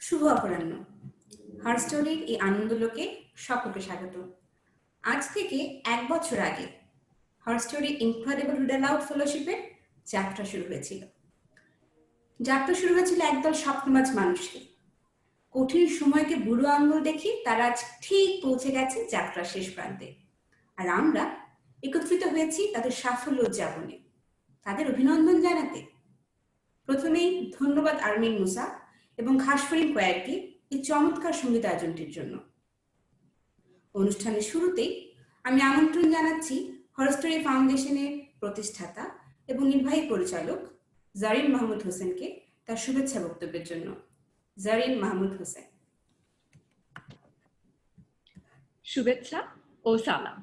শুভ অপরাহ্ন। হারস্টোরির এই আনন্দলোকে সকলকে স্বাগত। আজ থেকে 1 বছর আগে হারস্টোরি ইনক্রেডিবল রিড অ্যালাউড ফেলোশিপের যাত্রা শুরু হয়েছিল। একদল স্বপ্নবাজ মানুষকে। কঠিন সময়কে বুড়ো আঙুল দেখি তারা আজ ঠিক পৌঁছে গেছে যাত্রার শেষ প্রান্তে, আর আমরা একত্রিত হয়েছি তাদের সাফল্য উদযাপনে, তাদের অভিনন্দন জানাতে। প্রথমেই ধন্যবাদ আরমিন মুসা এবং ঘাসফড়িং কয়েকটি এই চমৎকার সঙ্গীত আয়োজনটির জন্য। অনুষ্ঠানের শুরুতেই আমি আমন্ত্রণ জানাচ্ছি হরস্টোরি ফাউন্ডেশনের প্রতিষ্ঠাতা এবং নির্বাহী পরিচালক জারিন মাহমুদ হোসেনকে তার শুভেচ্ছা বক্তব্যের জন্য। জারিন মাহমুদ হোসেন। শুভেচ্ছা ও সালাম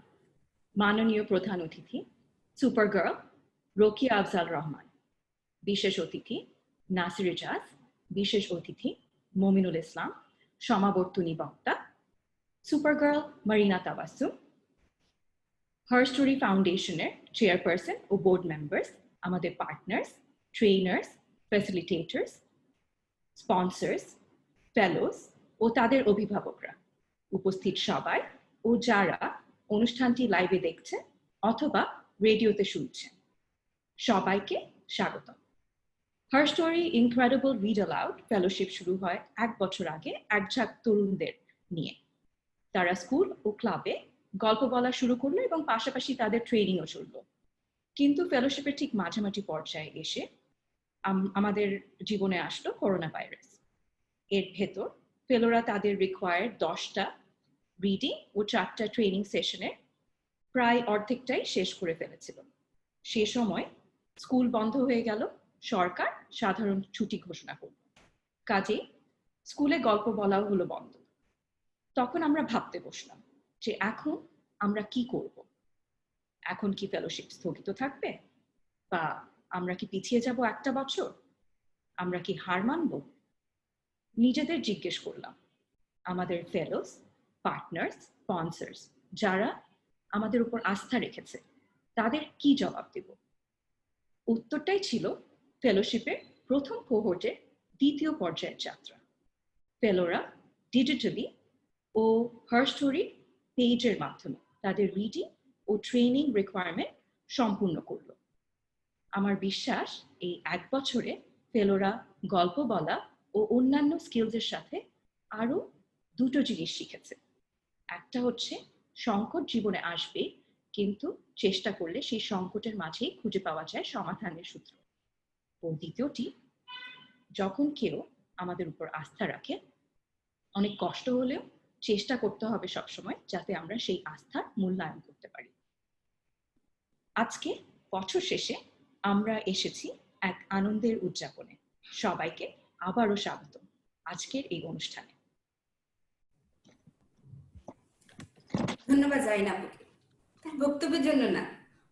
মাননীয় প্রধান অতিথি সুপারগার্ল রোকিয়া আফজাল রহমান, বিশেষ অতিথি নাসির ইজাজ, বিশেষ অতিথি মমিনুল ইসলাম, সমাবর্তনী বক্তা সুপারগার্ল মারিনা তাবাসসুম, হারস্টোরি ফাউন্ডেশনের চেয়ারপারসন ও বোর্ড মেম্বার্স, আমাদের পার্টনার্স, ট্রেনার্স, ফ্যাসিলিটেটর্স, স্পন্সর্স, ফেলোস ও তাদের অভিভাবকরা, উপস্থিত সবাই ও যারা অনুষ্ঠানটি লাইভে দেখছেন অথবা রেডিওতে শুনছেন, সবাইকে স্বাগতম। হারস্টোরি ইনক্রেডিবল রিড অ্যালাউড ফেলোশিপ শুরু হয় 1 বছর আগে একঝাঁক তরুণদের নিয়ে। তারা স্কুল ও ক্লাবে গল্প বলা শুরু করলো এবং পাশাপাশি তাদের ট্রেনিংও চললো। কিন্তু ফেলোশিপের ঠিক মাঝামাঝি পর্যায়ে এসে আমাদের জীবনে আসলো করোনা ভাইরাস। এর ভেতর ফেলোরা তাদের রিকোয়ার্ড 10টা রিডিং ও 4টা ট্রেনিং সেশনের প্রায় অর্ধেকটাই শেষ করে ফেলেছিল। সে সময় স্কুল বন্ধ হয়ে গেল, সরকার সাধারণ ছুটি ঘোষণা করল, কাজে স্কুলে গল্প বলাও হলো বন্ধ। তখন আমরা ভাবতে বসলাম যে এখন আমরা কি করব। এখন কি ফেলোশিপ স্থগিত থাকবে, বা আমরা কি পিছিয়ে যাব 1টা বছর? আমরা কি হার মানব? নিজেদের জিজ্ঞেস করলাম আমাদের ফেলোস, পার্টনার্স, স্পন্সর্স যারা আমাদের উপর আস্থা রেখেছে তাদের কি জবাব দেব। উত্তরটাই ছিল ফেলোশিপের প্রথম কোহোর্টের 2য় পর্যায়ের যাত্রা। ফেলোরা ডিজিটালি ও হারস্টোরি পেজের মাধ্যমে তাদের রিডিং ও ট্রেনিং রিকোয়ারমেন্ট সম্পূর্ণ করল। আমার বিশ্বাস এই 1 বছরে ফেলোরা গল্প বলা ও অন্যান্য স্কিলসের সাথে আরো 2টো জিনিস শিখেছে। একটা হচ্ছে সংকট জীবনে আসবে, কিন্তু চেষ্টা করলে সেই সংকটের মাঝেই খুঁজে পাওয়া যায় সমাধানের সূত্র। ও দ্বিতীয়টি, যখন কেউ আমাদের উপর আস্থা রাখে, অনেক কষ্ট হলেও চেষ্টা করতে হবে সবসময় যাতে আমরা সেই আস্থার মূল্যায়ন করতে পারি। আজকে বছর শেষে আমরা এসেছি এক আনন্দের উদযাপনে। সবাইকে আবারও স্বাগত আজকের এই অনুষ্ঠানে। ধন্যবাদ জারিন আপুকে তার বক্তব্যের জন্য না,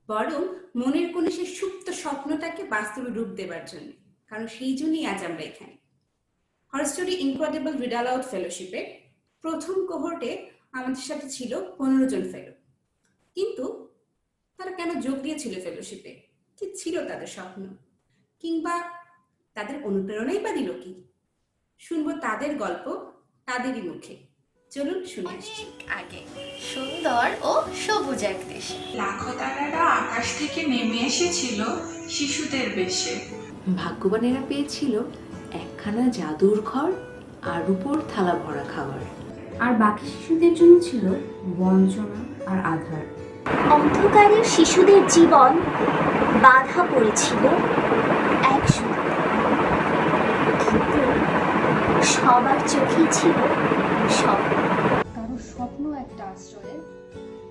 বরং মনের কোণে সেই সুপ্ত স্বপ্নটাকে বাস্তবে রূপ দেবার জন্য, কারণ সেই জন্যই আজ আমরা এখানে। হরস্টোরি ইনক্রেডিবল রিড অ্যালাউড ফেলোশিপের প্রথম কোহোর্টে আমাদের সাথে ছিল 15 জন ফেলো। কিন্তু তারা কেন যোগ দিয়েছিল ফেলোশিপে? কি ছিল তাদের স্বপ্ন, কিংবা তাদের অনুপ্রেরণাই বা দিল কি? শুনবো তাদের গল্প তাদেরই মুখে। চলুন শুনে আসছি। আগে সুন্দর ও সবুজ এক দেশে লাখো তারারা আকাশ থেকে নেমে এসেছিল শিশুদের বেশে। ভাগ্যবানেরা পেয়েছিল একখানা জাদুর ঘর আর উপর থালা ভরা খাবার, আর বাকি শিশুদের জন্য ছিল বঞ্চনা আর আধার। অন্ধকারের শিশুদের জীবন বাধা পড়েছিল এক সুতায়, কিন্তু সবার চোখেই ছিল স্বপ্ন। কারো স্বপ্ন একটা আশ্রয়ে,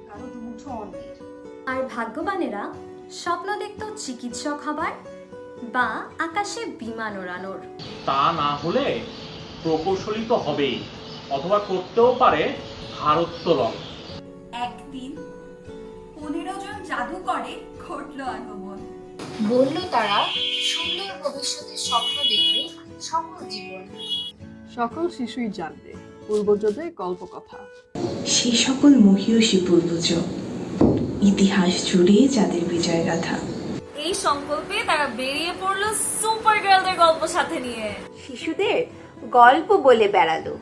কারো দুমুঠো অন্যের। আর ভাগ্যবানেরা স্বপ্ন দেখত চিকিৎসক হবার বা আকাশে বিমান ওড়ানোর। তা না হলে প্রকৌশলী তো হবেই, অথবা করতেও পারে ভারোত্তোলন। একদিন 15 জন জাদুকরে ঘটল আগমন। বলল তারা সুন্দর ভবিষ্যতের স্বপ্ন দেখবে সকল জীবন। সকল শিশুই জানবে পূর্বজদের গল্প কথা। সে সকল মহীয়সী পূর্বজ, ইতিহাস জুড়ে যাদের বিজয় গাথা। এই সংকল্পে তারা বেরিয়ে পড়ল সুপার গার্লদের গল্প সাথে নিয়ে। শিশুদের গল্প বলে বেড়ালো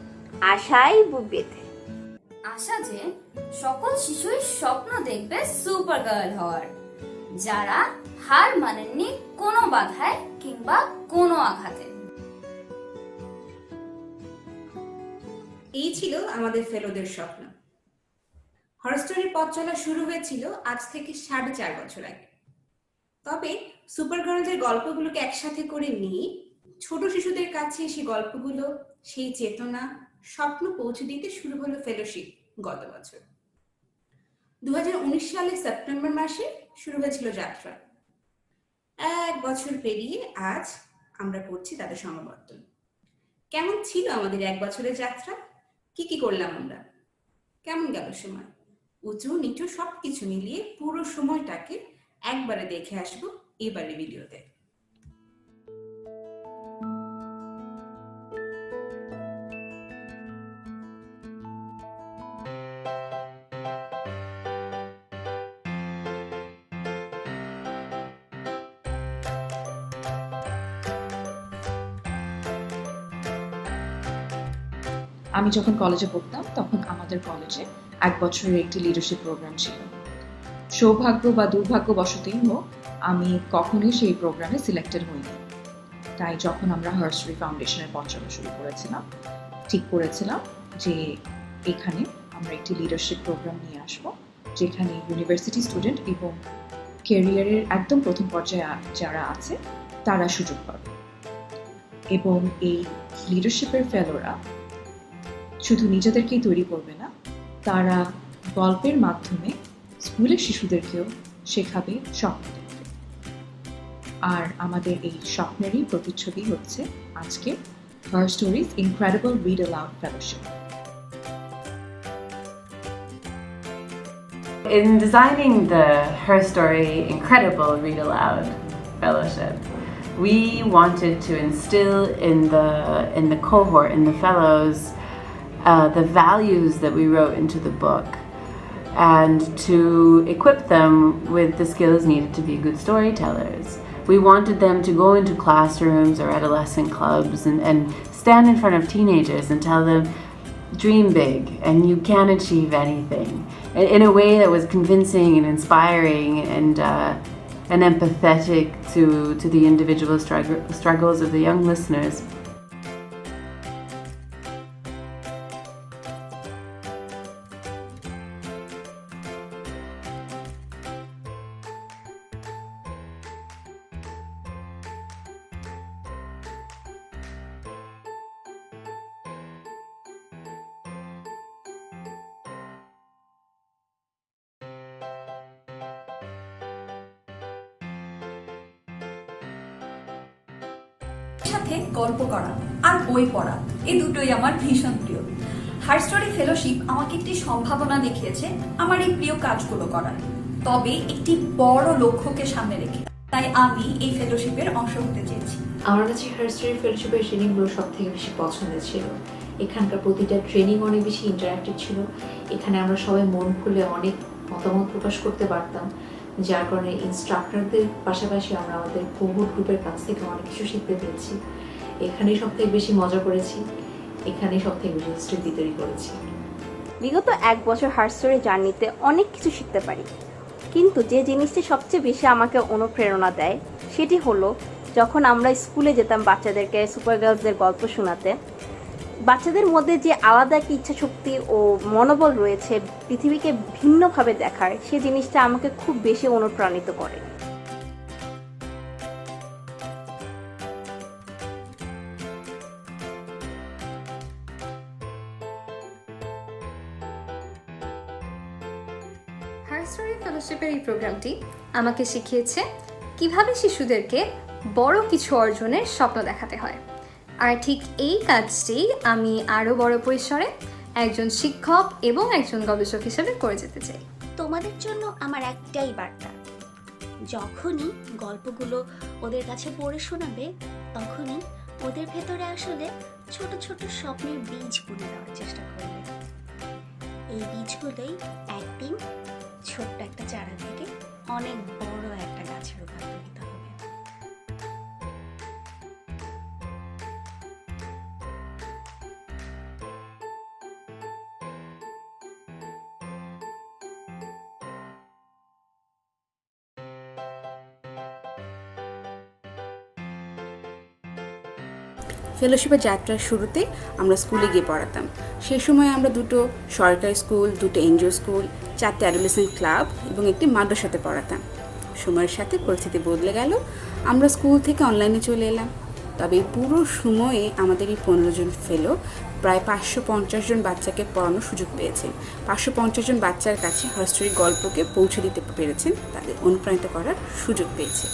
আশায় বুক বেঁধে। আশা যে সকল শিশুই স্বপ্ন দেখবে সুপার গার্ল হওয়ার, যারা হার মানেননি কোনো বাধায় কিংবা কোনো আঘাতে। এই ছিল আমাদের ফেলোদের স্বপ্ন। হরস্টোরির পথ চলা শুরু হয়েছিল আজ থেকে 4.5 বছর আগে। তবে সুপার গার্লদের গল্পগুলোকে একসাথে করে নিয়ে ছোট শিশুদের কাছে সেই গল্পগুলো, সেই চেতনা, স্বপ্ন পৌঁছে দিতে শুরু হলো ফেলোশিপ গত বছর। 2019 সালের সেপ্টেম্বর মাসে শুরু হয়েছিল যাত্রা। 1 বছর পেরিয়ে আজ আমরা করছি তাদের সমাবর্তন। কেমন ছিল আমাদের 1 বছরের যাত্রা? কি কি করলাম আমরা? কেমন গেল সময়? উঁচু নিচু সবকিছু মিলিয়ে পুরো সময়টাকে একবারে দেখে আসবো এবারে ভিডিওতে। আমি যখন কলেজে পড়তাম তখন আমাদের কলেজে 1 বছরের একটি লিডারশিপ প্রোগ্রাম ছিল। সৌভাগ্য বা দুর্ভাগ্যবশতই হোক, আমি কখনোই সেই প্রোগ্রামে সিলেক্টেড হইনি। তাই যখন আমরা হারস্টোরি ফাউন্ডেশনের পথ চলা শুরু করেছিলাম, ঠিক করেছিলাম যে এখানে আমরা একটি লিডারশিপ প্রোগ্রাম নিয়ে আসব, যেখানে ইউনিভার্সিটি স্টুডেন্ট এবং ক্যারিয়ারের একদম প্রথম পর্যায়ে যারা আছে তারা সুযোগ পাবে। এবং এই লিডারশিপের ফেলোরা শুধু নিজেদেরকেই তৈরি করবে না, তারা গল্পের মাধ্যমে স্কুলের শিশুদেরকেও শেখাবে স্বপ্ন দেখতে। আর আমাদের এই স্বপ্নেরই প্রতিচ্ছবি হচ্ছে আজকে her stories incredible read allowed fellowship. In designing the Her Story Incredible Read Aloud Fellowship, we wanted to instill in the cohort, in the fellows, the values that we wrote into the book, and to equip them with the skills needed to be good storytellers. We wanted them to go into classrooms or adolescent clubs and stand in front of teenagers and tell them, dream big and you can achieve anything, in a way that was convincing and inspiring and empathetic to the individual struggles of the young listeners. সাথে গল্প করা আর বই পড়া, এই দুটোই আমার ভীষণ প্রিয়। হার স্টোরি ফেলোশিপ আমাকে একটি সম্ভাবনা দেখিয়েছে আমার এই প্রিয় কাজগুলো করার, তবে একটি বড় লক্ষ্যকে সামনে রেখে। তাই আমি এই ফেলোশিপের অংশ হতে চেয়েছি। আমার কাছে হার স্টোরি ফেলোশিপের ট্রেনিংগুলো সব থেকে বেশি পছন্দের ছিল। এখানকার প্রতিটা ট্রেনিং অনেক বেশি ইন্টারঅ্যাক্টিভ ছিল। এখানে আমরা সবাই মন খুলে অনেক মতামত প্রকাশ করতে পারতাম, যার কারণে ইনস্ট্রাক্টরদের পাশাপাশি আমরা আমাদের কোহোর্ট গ্রুপের কাছ থেকে অনেক কিছু শিখতে পেরেছি। এখানেই সব থেকে বেশি মজা করেছি, এখানেই সব থেকে বেশি স্মৃতি তৈরি করেছি। বিগত 1 বছর হার স্টোরি জার্নিতে অনেক কিছু শিখতে পারি, কিন্তু যে জিনিসটি সবচেয়ে বেশি আমাকে অনুপ্রেরণা দেয় সেটি হলো যখন আমরা স্কুলে যেতাম বাচ্চাদেরকে সুপার গার্লসদের গল্প শোনাতে। বাচ্চাদের মধ্যে যে আলাদা একটা ইচ্ছা শক্তি ও মনোবল রয়েছে পৃথিবীকে ভিন্নভাবে দেখার, সেই জিনিসটা আমাকে খুব বেশি অনুপ্রাণিত করে। হার স্টোরি ফেলোশিপের এই প্রোগ্রামটি আমাকে শিখিয়েছে কিভাবে শিশুদেরকে বড় কিছু অর্জনের স্বপ্ন দেখাতে হয়। আর ঠিক এই কাজটি আমি আরও বড় পরিসরে একজন শিক্ষক এবং একজন গবেষক হিসেবে করে যেতে চাই। তোমাদের জন্য আমার একটাই বার্তা, যখনই গল্পগুলো ওদের কাছে পড়ে শোনাবে, তখনই ওদের ভেতরে আসলে ছোট ছোট স্বপ্নের বীজ বুনে দেওয়ার চেষ্টা করবে। এই বীজগুলোই একদিন ছোট্ট একটা চারা থেকে অনেক বড় একটা গাছের রূপান্তরিত হবে। ফেলোশিপের যাত্রার শুরুতে আমরা স্কুলে গিয়ে পড়াতাম। সেই সময় আমরা 2টো সরকারি স্কুল, 2টো এনজিও স্কুল, 4টে অ্যাডোলেসেন্ট ক্লাব এবং একটি মাদ্রাসাতে পড়াতাম। সময়ের সাথে পরিস্থিতি বদলে গেল, আমরা স্কুল থেকে অনলাইনে চলে এলাম। তবে এই পুরো সময়ে আমাদের এই 15 জন ফেলো প্রায় 550 জন বাচ্চাকে পড়ানোর সুযোগ পেয়েছেন। 550 জন বাচ্চার কাছে হার স্টোরি গল্পকে পৌঁছে দিতে পেরেছেন, তাদের অনুপ্রাণিত করার সুযোগ পেয়েছে।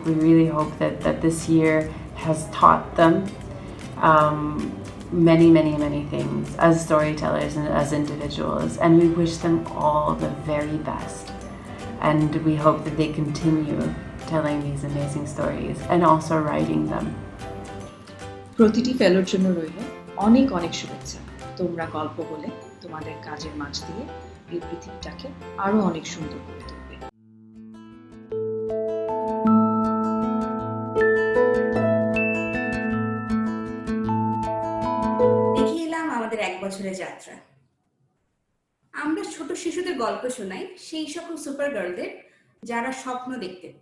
We really hope that this year has taught them many things as storytellers and as individuals, and we wish them all the very best. And we hope that they continue telling these amazing stories and also writing them. প্রতিটি ফেলোর জন্য রইল অনেক অনেক শুভেচ্ছা। তোমরা গল্প বলে তোমাদের কাজের মাঝ দিয়ে এই পৃথিবীটাকে আরো অনেক সুন্দর করে তুলবে। দেখে এলাম আমাদের 1 বছরের যাত্রা। আমরা ছোট শিশুদের গল্প শোনাই সেই সকল সুপার গার্লদের যারা স্বপ্ন দেখতেন,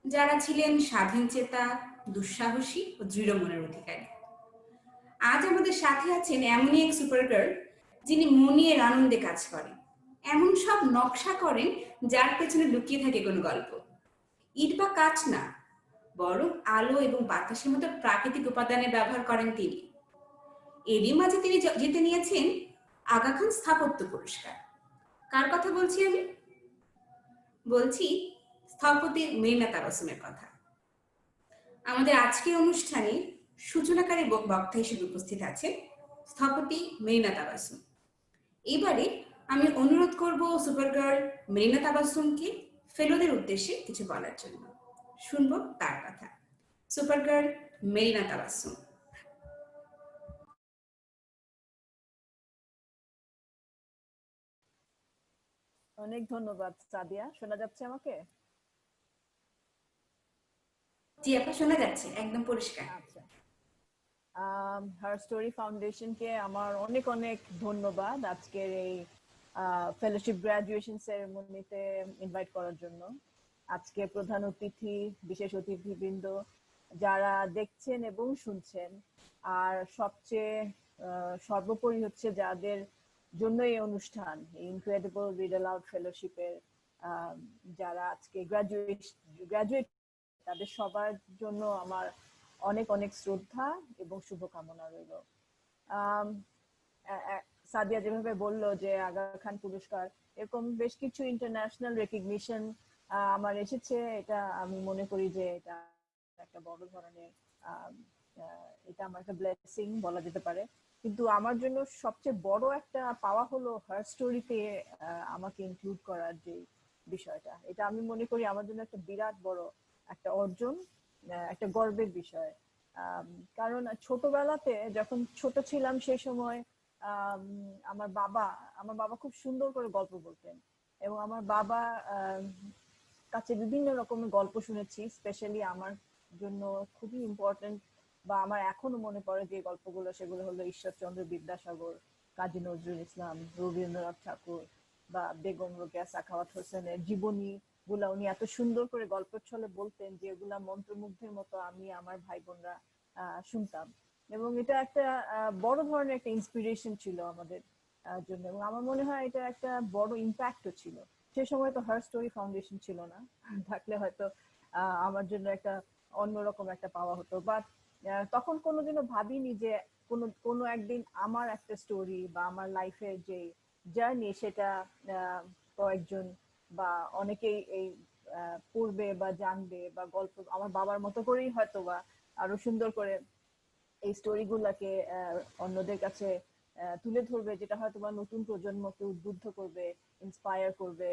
যারা ছিলেন স্বাধীনচেতা, দুঃসাহসী ও দৃঢ় মনের অধিকারী। আজ আমাদের সাথে আছেন এমনই এক সুপার গার্ল যিনি মনের আনন্দে কাজ করেন, এমন সব নকশা করেন যার পেছনে লুকিয়ে থাকে কোনো গল্প। ইট বা কাঠ না, বরং আলো এবং বাতাসের মতো প্রাকৃতিক উপাদানের ব্যবহার করেন তিনি। এরই মাঝে তিনি জিতে নিয়েছেন আগা খান স্থাপত্য পুরস্কার। কার কথা বলছি আমি? বলছি স্থপতি মেরিনা তাবাসসুমের কথা। আমাদের আজকের অনুষ্ঠানে সূচনাকারী বক্তা হিসেবে উপস্থিত আছেন স্থপতি মেরিনা তাবাসসুম। এবারে আমি অনুরোধ করব সুপার গার্ল মেরিনা তাবাসসুমকে ফেলোদের উদ্দেশ্যে কিছু বলার জন্য। শুনবো তার কথা। Super girl Marina Tabassum. অনেক ধন্যবাদ সাদিয়া। শোনা যাচ্ছে আমাকে? জি আপা, শোনা যাচ্ছে একদম পরিষ্কার। আচ্ছা, হার স্টোরি ফাউন্ডেশনকে আমার অনেক অনেক ধন্যবাদ আজকের এই ফেলোশিপ গ্রাজুয়েশন সেরেমনিতে ইনভাইট করার জন্য। আজকে প্রধান অতিথি, বিশেষ অতিথিবৃন্দ যারা দেখছেন এবং শুনছেন, আর সবচেয়ে সর্বোপরি হচ্ছে যাদের জন্য এই অনুষ্ঠান, ইনক্রেডিবল রিড অ্যালাউড ফেলোশিপের যারা আজকে গ্রাজুয়েট তাদের সবার জন্য আমার অনেক অনেক শ্রদ্ধা এবং শুভকামনা রইল। সাদিয়া যেভাবে বললো যে আগা খান পুরস্কার, এরকম বেশ কিছু ইন্টারন্যাশনাল রেকগনিশন আমার এসেছে। এটা আমি মনে করি যে এটা একটা বড় ধরনের, এটা আমার একটা ব্লেসিং বলা যেতে পারে। কিন্তু আমার জন্য সবচেয়ে বড় একটা পাওয়া হলো হার স্টোরিতে আমাকে ইনক্লুড করার যে বিষয়টা, এটা আমি মনে করি আমার জন্য একটা বিরাট বড় একটা অর্জন, একটা গর্বের বিষয়। কারণ ছোটবেলাতে যখন ছোট ছিলাম সেই সময় আমার বাবা খুব সুন্দর করে গল্প বলতেন, এবং আমার বাবা কাছে বিভিন্ন রকমের গল্প শুনেছি। স্পেশালি আমার জন্য খুবই ইম্পর্টেন্ট বা আমার এখনো মনে পড়ে যে গল্পগুলো, সেগুলো হলো ঈশ্বরচন্দ্র বিদ্যাসাগর, কাজী নজরুল ইসলাম, রবীন্দ্রনাথ ঠাকুর বা বেগম রোকেয়া সাখাওয়াত হোসেনের জীবনী গুলা উনি এত সুন্দর করে গল্পের ছলে বলতেন যে এগুলা মন্ত্রমুগ্ধের মতো আমি আমার ভাই বোনরা শুনতাম। এবং এটা একটা বড় ধরনের একটা ইন্সপিরেশন ছিল আমাদের জন্য, এবং আমার মনে হয় এটা একটা বড় ইম্প্যাক্টও ছিল। সে সময় তো হার স্টোরি ফাউন্ডেশন ছিল না, থাকলে হয়তো আমার জন্য একটা অন্যরকম একটা পাওয়া হতো। বাট তখন কোনোদিনও ভাবিনি যে কোনো একদিন আমার একটা স্টোরি বা আমার লাইফের যে জার্নি সেটা কয়েকজন বা অনেকেই এই পড়বে বা জানবে, বা গল্প আমার বাবার মতো করেই হয়তো বা আরো সুন্দর করে এই স্টোরিগুলোকে অন্যদের কাছে তুলে ধরবে, যেটা হয়তো বা নতুন প্রজন্মকে উদ্বুদ্ধ করবে, ইন্সপায়ার করবে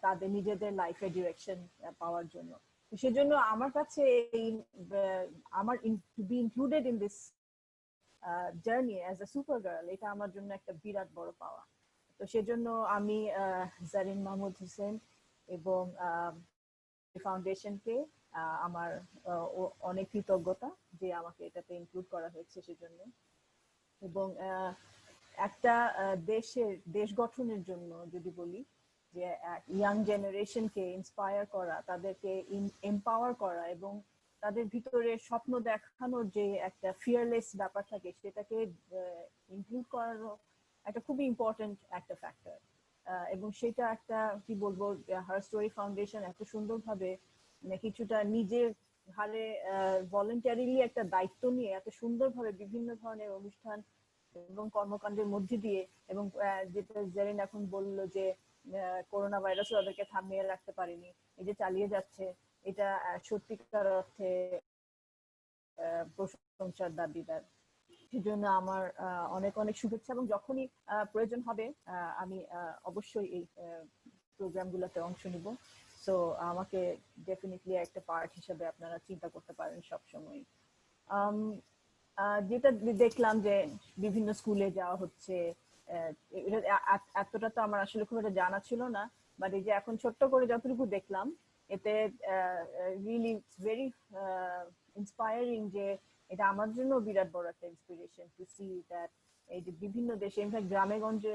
তাদের নিজেদের লাইফের ডিরেকশন পাওয়ার জন্য। সেজন্য আমার কাছে এই আমার to be included in this journey as a super girl, এটা আমার জন্য একটা বিরাট বড় পাওয়া। তো সেজন্য আমি জারিন মাহমুদ হোসেন এবং ফাউন্ডেশনকে আমার অনেক কৃতজ্ঞতা যে আমাকে এটাতে ইনক্লুড করা হয়েছে সেজন্য। এবং একটা দেশ গঠনের জন্য যদি বলি, যে ইয়াং জেনারেশনকে ইন্সপায়ার করা, তাদেরকে এম্পাওয়ার করা এবং তাদের ভিতরে স্বপ্ন দেখানোর যে একটা ফিয়ারলেস ব্যাপার থাকে সেটাকে ইনক্লুড করারও একটা খুবই ইম্পর্টেন্ট একটা ফ্যাক্টর। এবং সেটা একটা কি বলবো, হার স্টোরি ফাউন্ডেশন এত সুন্দরভাবে কিছুটা নিজের হারে ভলেন্টারিলি একটা দায়িত্ব নিয়ে এত সুন্দরভাবে বিভিন্ন ধরনের অনুষ্ঠান এবং কর্মকাণ্ডের মধ্যে দিয়ে, এবং যেটা জেরিন এখন বললো যে করোনা ভাইরাস ওদেরকে থামিয়ে রাখতে পারেনি, এই যে চালিয়ে যাচ্ছে, এটা সত্যিকার অর্থে প্রশংসার দাবিদার। সেজন্য আমার অনেক অনেক শুভেচ্ছা, এবং যখনই প্রয়োজন হবে আমি অবশ্যই এই প্রোগ্রামগুলোতে অংশ নিব। সো আমাকে ডেফিনেটলি একটা পার্ট হিসেবে আপনারা চিন্তা করতে পারেন সবসময়। যেটা দেখলাম যে বিভিন্ন স্কুলে যাওয়া হচ্ছে, এতটা তো আমার আসলে খুব একটা জানা ছিল না, বাট এই যে এখন ছোট্ট করে যতটুকু দেখলাম এতে রিয়েলি ভেরি ইন্সপায়ারিং, যে এটা আমার জন্য বিরাট বড় একটা ইন্সপিরেশন টু সি দ্যাট এই যে বিভিন্ন দেশে, ইনফ্যাক্ট গ্রামে গঞ্জে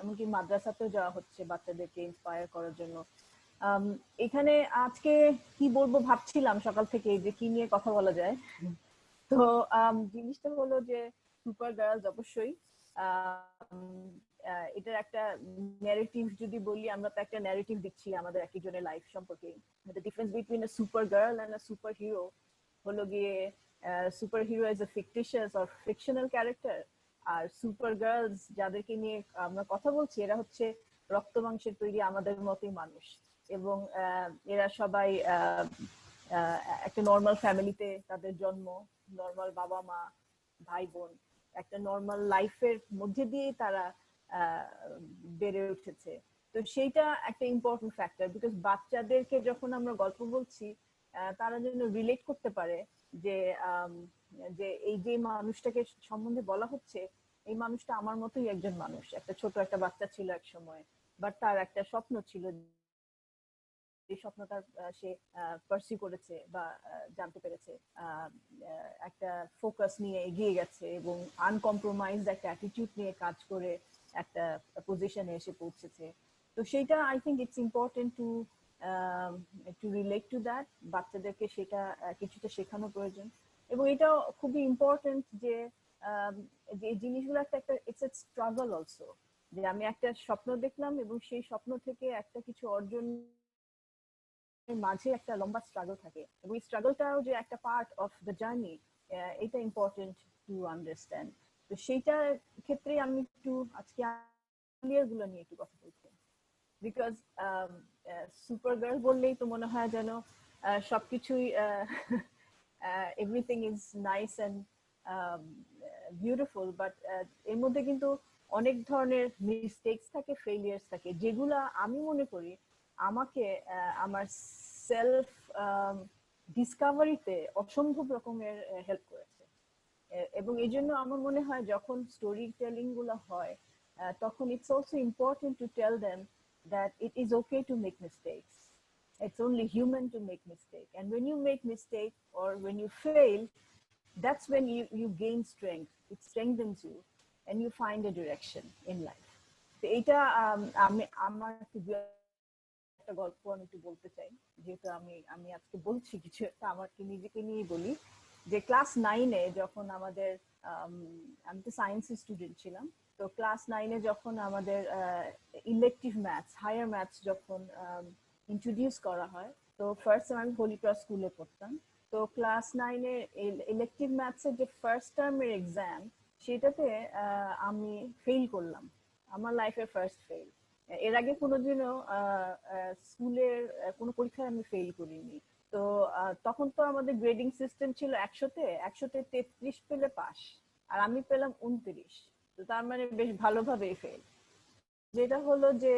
এমনকি মাদ্রাসাতেও যাওয়া হচ্ছে বাচ্চাদেরকে ইন্সপায়ার করার জন্য। এখানে আজকে কি বলবো ভাবছিলাম সকাল থেকে যে কি নিয়ে কথা বলা যায়। তো জিনিসটা হলো যে সুপার গার্লস অবশ্যই এটার একটা ন্যারেটিভ যদি বলি, আমরা তো একটা ন্যারেটিভ দিচ্ছি আমাদের একজনের লাইফ সম্পর্কে। The difference between a super girl and a super hero হলো গিয়ে super hero is a fictitious or fictional character, আর সুপার গার্লস যাদেরকে নিয়ে আমরা কথা বলছি এরা হচ্ছে রক্ত মাংসের তৈরি আমাদের মতোই মানুষ, এবং এরা সবাই একটা নর্মাল ফ্যামিলিতে তাদের জন্ম, নর্মাল বাবা মা ভাই বোন, একটা নর্মাল লাইফের মধ্যে দিয়ে তারা বেড়ে উঠেছে। তো সেইটা একটা ইম্পর্টেন্ট ফ্যাক্টর, বিকজ বাচ্চাদেরকে যখন আমরা গল্প বলছি তারা যেন রিলেট করতে পারে যে যে এই যে মানুষটাকে সম্বন্ধে বলা হচ্ছে এই মানুষটা আমার মতোই একজন মানুষ, একটা ছোট একটা বাচ্চা ছিল এক সময়, বাট তার একটা স্বপ্ন ছিল, যে স্বপ্নটা সে পার্সিউ করেছে বা জানতে পেরেছে, একটা ফোকাস নিয়ে এগিয়ে গেছে এবং আনকম্প্রোমাইজড একটা অ্যাটিটিউড নিয়ে কাজ করে একটা পজিশনে এসে পৌঁছেছে। তো সেইটা I think it's important to relate to that, বাচ্চাদেরকে সেটা কিছুটা শেখানো প্রয়োজন। এবং এটা খুবই ইম্পর্টেন্ট যে এই জিনিসগুলো একটা ইটস এ স্ট্রাগল অলসো, যে আমি একটা স্বপ্ন দেখলাম এবং সেই স্বপ্ন থেকে একটা কিছু অর্জন মাঝে একটা লম্বা স্ট্রাগল থাকে, এবং এই স্ট্রাগলটাও যে একটা পার্ট অফ দ্য জার্নি, এটা ইম্পর্টেন্ট টু আন্ডারস্ট্যান্ড। তো সেইটার ক্ষেত্রে আমি একটু আজকে গুলো নিয়ে একটু কথা বলছি, বিকজ সুপার গার্ল বললেই তো মনে হয় যেন সবকিছুই everything is nice and beautiful, but এর মধ্যে কিন্তু অনেক ধরনের মিস্টেকস থাকে, ফেলিয়ার্স থাকে, যেগুলা আমি মনে করি আমাকে আমার সেলফ ডিসকভারিতে অসম্ভব রকমের হেল্প করেছে। এবং এই জন্য আমার মনে হয় যখন স্টোরি টেলিং গুলো হয় তখন it's also important to tell them that it is okay to make mistakes, it's only human to make mistake, and when you make mistake or when you fail, that's when you gain strength, it strengthens you and you find a direction in life. তো এটা আমি আমার একটা গল্প আমি একটু বলতে চাই, যেহেতু আমি আজকে বলছি কিছু একটা আমাকে নিজেকে নিয়ে বলি, যে ক্লাস 9-এ যখন আমাদের আমি তো সায়েন্সের স্টুডেন্ট ছিলাম, তো ক্লাস 9-এ যখন আমাদের ইলেকটিভ ম্যাথস, হায়ার ম্যাথস যখন ইন্ট্রোডিউস করা হয়, তো ফার্স্ট আমি হোলি ক্রস স্কুলে পড়তাম, তো ক্লাস 9-এ ইলেকটিভ ম্যাথসের যে ফার্স্ট টার্মের এক্সাম সেটাতে আমি ফেল করলাম, আমার লাইফের ফার্স্ট ফেল। এর আগে কোনোদিনও স্কুলের কোনো পরীক্ষায় আমি ফেল করিনি। তো তখন তো আমাদের গ্রেডিং সিস্টেম ছিল 100-তে 33 পেলে পাস, আর আমি পেলাম 29, তো তার মানে বেশ ভালোভাবেই ফেল। যেটা হলো যে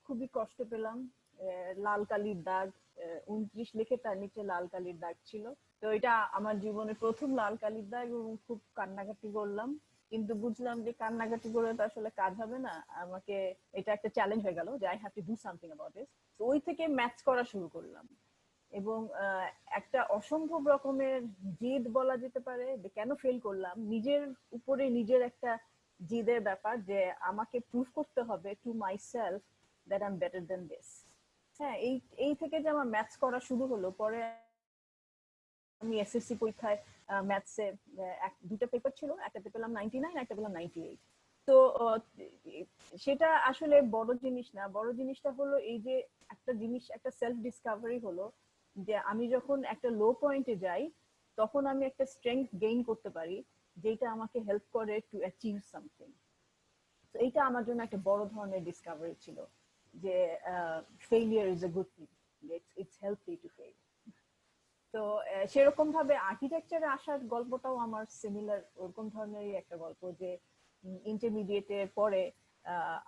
খুবই কষ্ট পেলাম, লাল কালির দাগ 29 লিখে তার নিচে লাল কালির দাগ ছিল, তো এটা আমার জীবনের প্রথম লাল কালির দাগ, এবং খুব কান্নাকাটি করলাম, কিন্তু বুঝলাম যে কান্নাকাটি করে তো আসলে কাজ হবে না, আমাকে এটা একটা চ্যালেঞ্জ হয়ে গেল যে I have to do something about this. তো ওই থেকে ম্যাথস করা শুরু করলাম, এবং একটা অসম্ভব রকমের জেদ বলা যেতে পারে যে কেন ফেল করলাম, নিজের উপরে নিজের একটা জিদের ব্যাপার, যে আমাকে প্রুভ করতে হবে to my self that I am better then this. হ্যাঁ, এই থেকে যে আমার ম্যাথস করা শুরু হলো, পরে আমি এসএসসি পরীক্ষায় ম্যাথসে দুটো পেপার ছিল, একটাতে পেলাম 99, একটা পেলাম 98। তো সেটা আসলে বড় জিনিস না, বড় জিনিসটা হলো এই যে একটা জিনিস, একটা সেলফ ডিসকভারি হলো যে আমি যখন একটা লো পয়েন্টে যাই তখন আমি একটা স্ট্রেংথ গেইন করতে পারি যেটা আমাকে হেল্প করে টু অ্যাচিভ সামথিং। তো এইটা আমার জন্য একটা বড় ধরনের ডিসকভারি ছিল যে failure is a good thing, it's helpful to fail. তো সেরকম ভাবে আর্কিটেকচারে আসার গল্পটাও আমার সিমিলার, ওরকম ধরনেরই একটা গল্প যে ইন্টারমিডিয়েটে পরে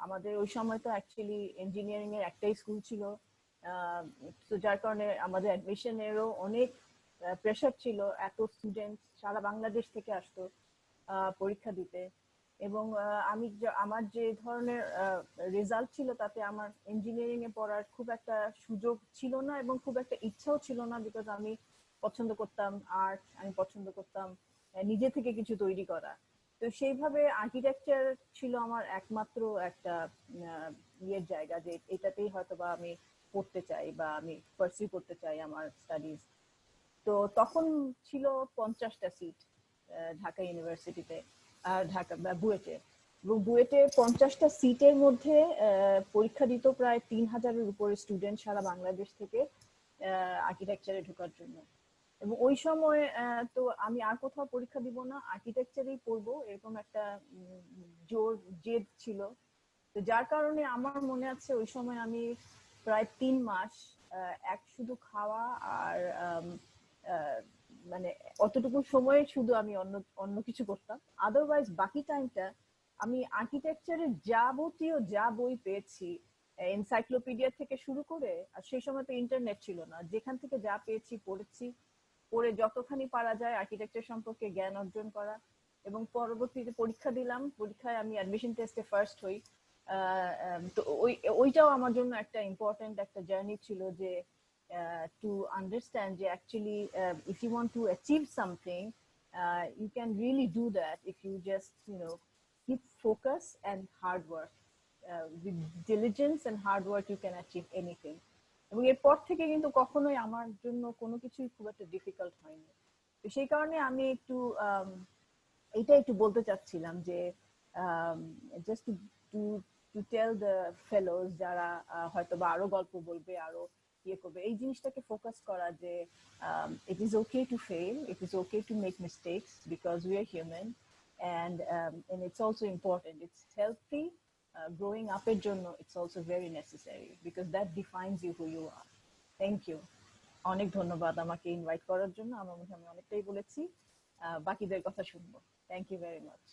আমাদের ওই সময় তো অ্যাকচুয়ালি ইঞ্জিনিয়ারিং এর একটাই স্কুল ছিল, তো যার কারণে আমাদের অ্যাডমিশনেরও অনেক প্রেশার ছিল, এত স্টুডেন্ট সারা বাংলাদেশ থেকে আসতো পরীক্ষা দিতে, এবং আমার যে ধরনের রেজাল্ট ছিল তাতে আমার ইঞ্জিনিয়ারিং এ পড়ার খুব একটা সুযোগ ছিল না এবং খুব একটা ইচ্ছাও ছিল না, বিকজ আমি পছন্দ করতাম আর্ট, আমি পছন্দ করতাম নিজে থেকে কিছু তৈরি করা। তো সেইভাবে আর্কিটেকচার ছিল আমার একমাত্র একটা ইয়ের জায়গা যে এটাতেই হয়তো বা আমি পড়তে চাই বা আমি পারসিউ করতে চাই আমার স্টাডিজ। তো তখন ছিল 50টা সিট ঢাকা ইউনিভার্সিটিতে, ঢাকা বুয়েটে, এবং বুয়েটে 50টা সিটের মধ্যে পরীক্ষা দিত প্রায় 3000-এর উপরে স্টুডেন্ট সারা বাংলাদেশ থেকে আর্কিটেকচারে ঢোকার জন্য। এবং ওই সময় তো আমি আর কোথাও পরীক্ষা দিব না, আর্কিটেকচারেই পড়বো, এরকম একটা জেদ ছিল। তো যার কারণে আমার মনে আছে ওই সময় আমি প্রায় 3 মাস শুধু খাওয়া আর মানে অতটুকু সময়ে শুধু আমি অন্য কিছু করতাম, আদারওয়াইজ বাকি টাইমটা আমি আর্কিটেকচারের যাবতীয় যা বই পেয়েছি, এনসাইক্লোপিডিয়া থেকে শুরু করে, আর সেই সময় তো ইন্টারনেট ছিল না, যেখান থেকে যা পেয়েছি পড়েছি, পড়ে যতখানি পারা যায় আর্কিটেকচার সম্পর্কে জ্ঞান অর্জন করা, এবং পরবর্তীতে পরীক্ষা দিলাম, পরীক্ষায় আমি অ্যাডমিশন টেস্টে ফার্স্ট হই। তো ওইটাও আমার জন্য একটা ইম্পর্টেন্ট একটা জার্নি ছিল যে to understand যে actually if you want to achieve something you can really do that if you just keep focus and hard work, with diligence and hard work you can achieve anything. এবং এরপর থেকে কিন্তু কখনোই আমার জন্য কোনো কিছুই খুব একটা ডিফিকাল্ট হয়নি। তো সেই কারণে আমি একটু বলতে চাচ্ছিলাম যে জাস্ট টু টেল দ্য ফেলোজ যারা হয়তো বা আরো গল্প বলবে, আরো ইয়ে করবে, এই জিনিসটাকে ফোকাস করা যে it is okay to fail, it is okay to make mistakes because we are human, and it's also important, it's healthy, growing up এর জন্য it's also very necessary because that defines you who you are. Thank you, অনেক ধন্যবাদ আমাকে invite করার জন্য। আমি অনেকটাই বলেছি, বাকিদের কথা শুনবো। Thank you very much.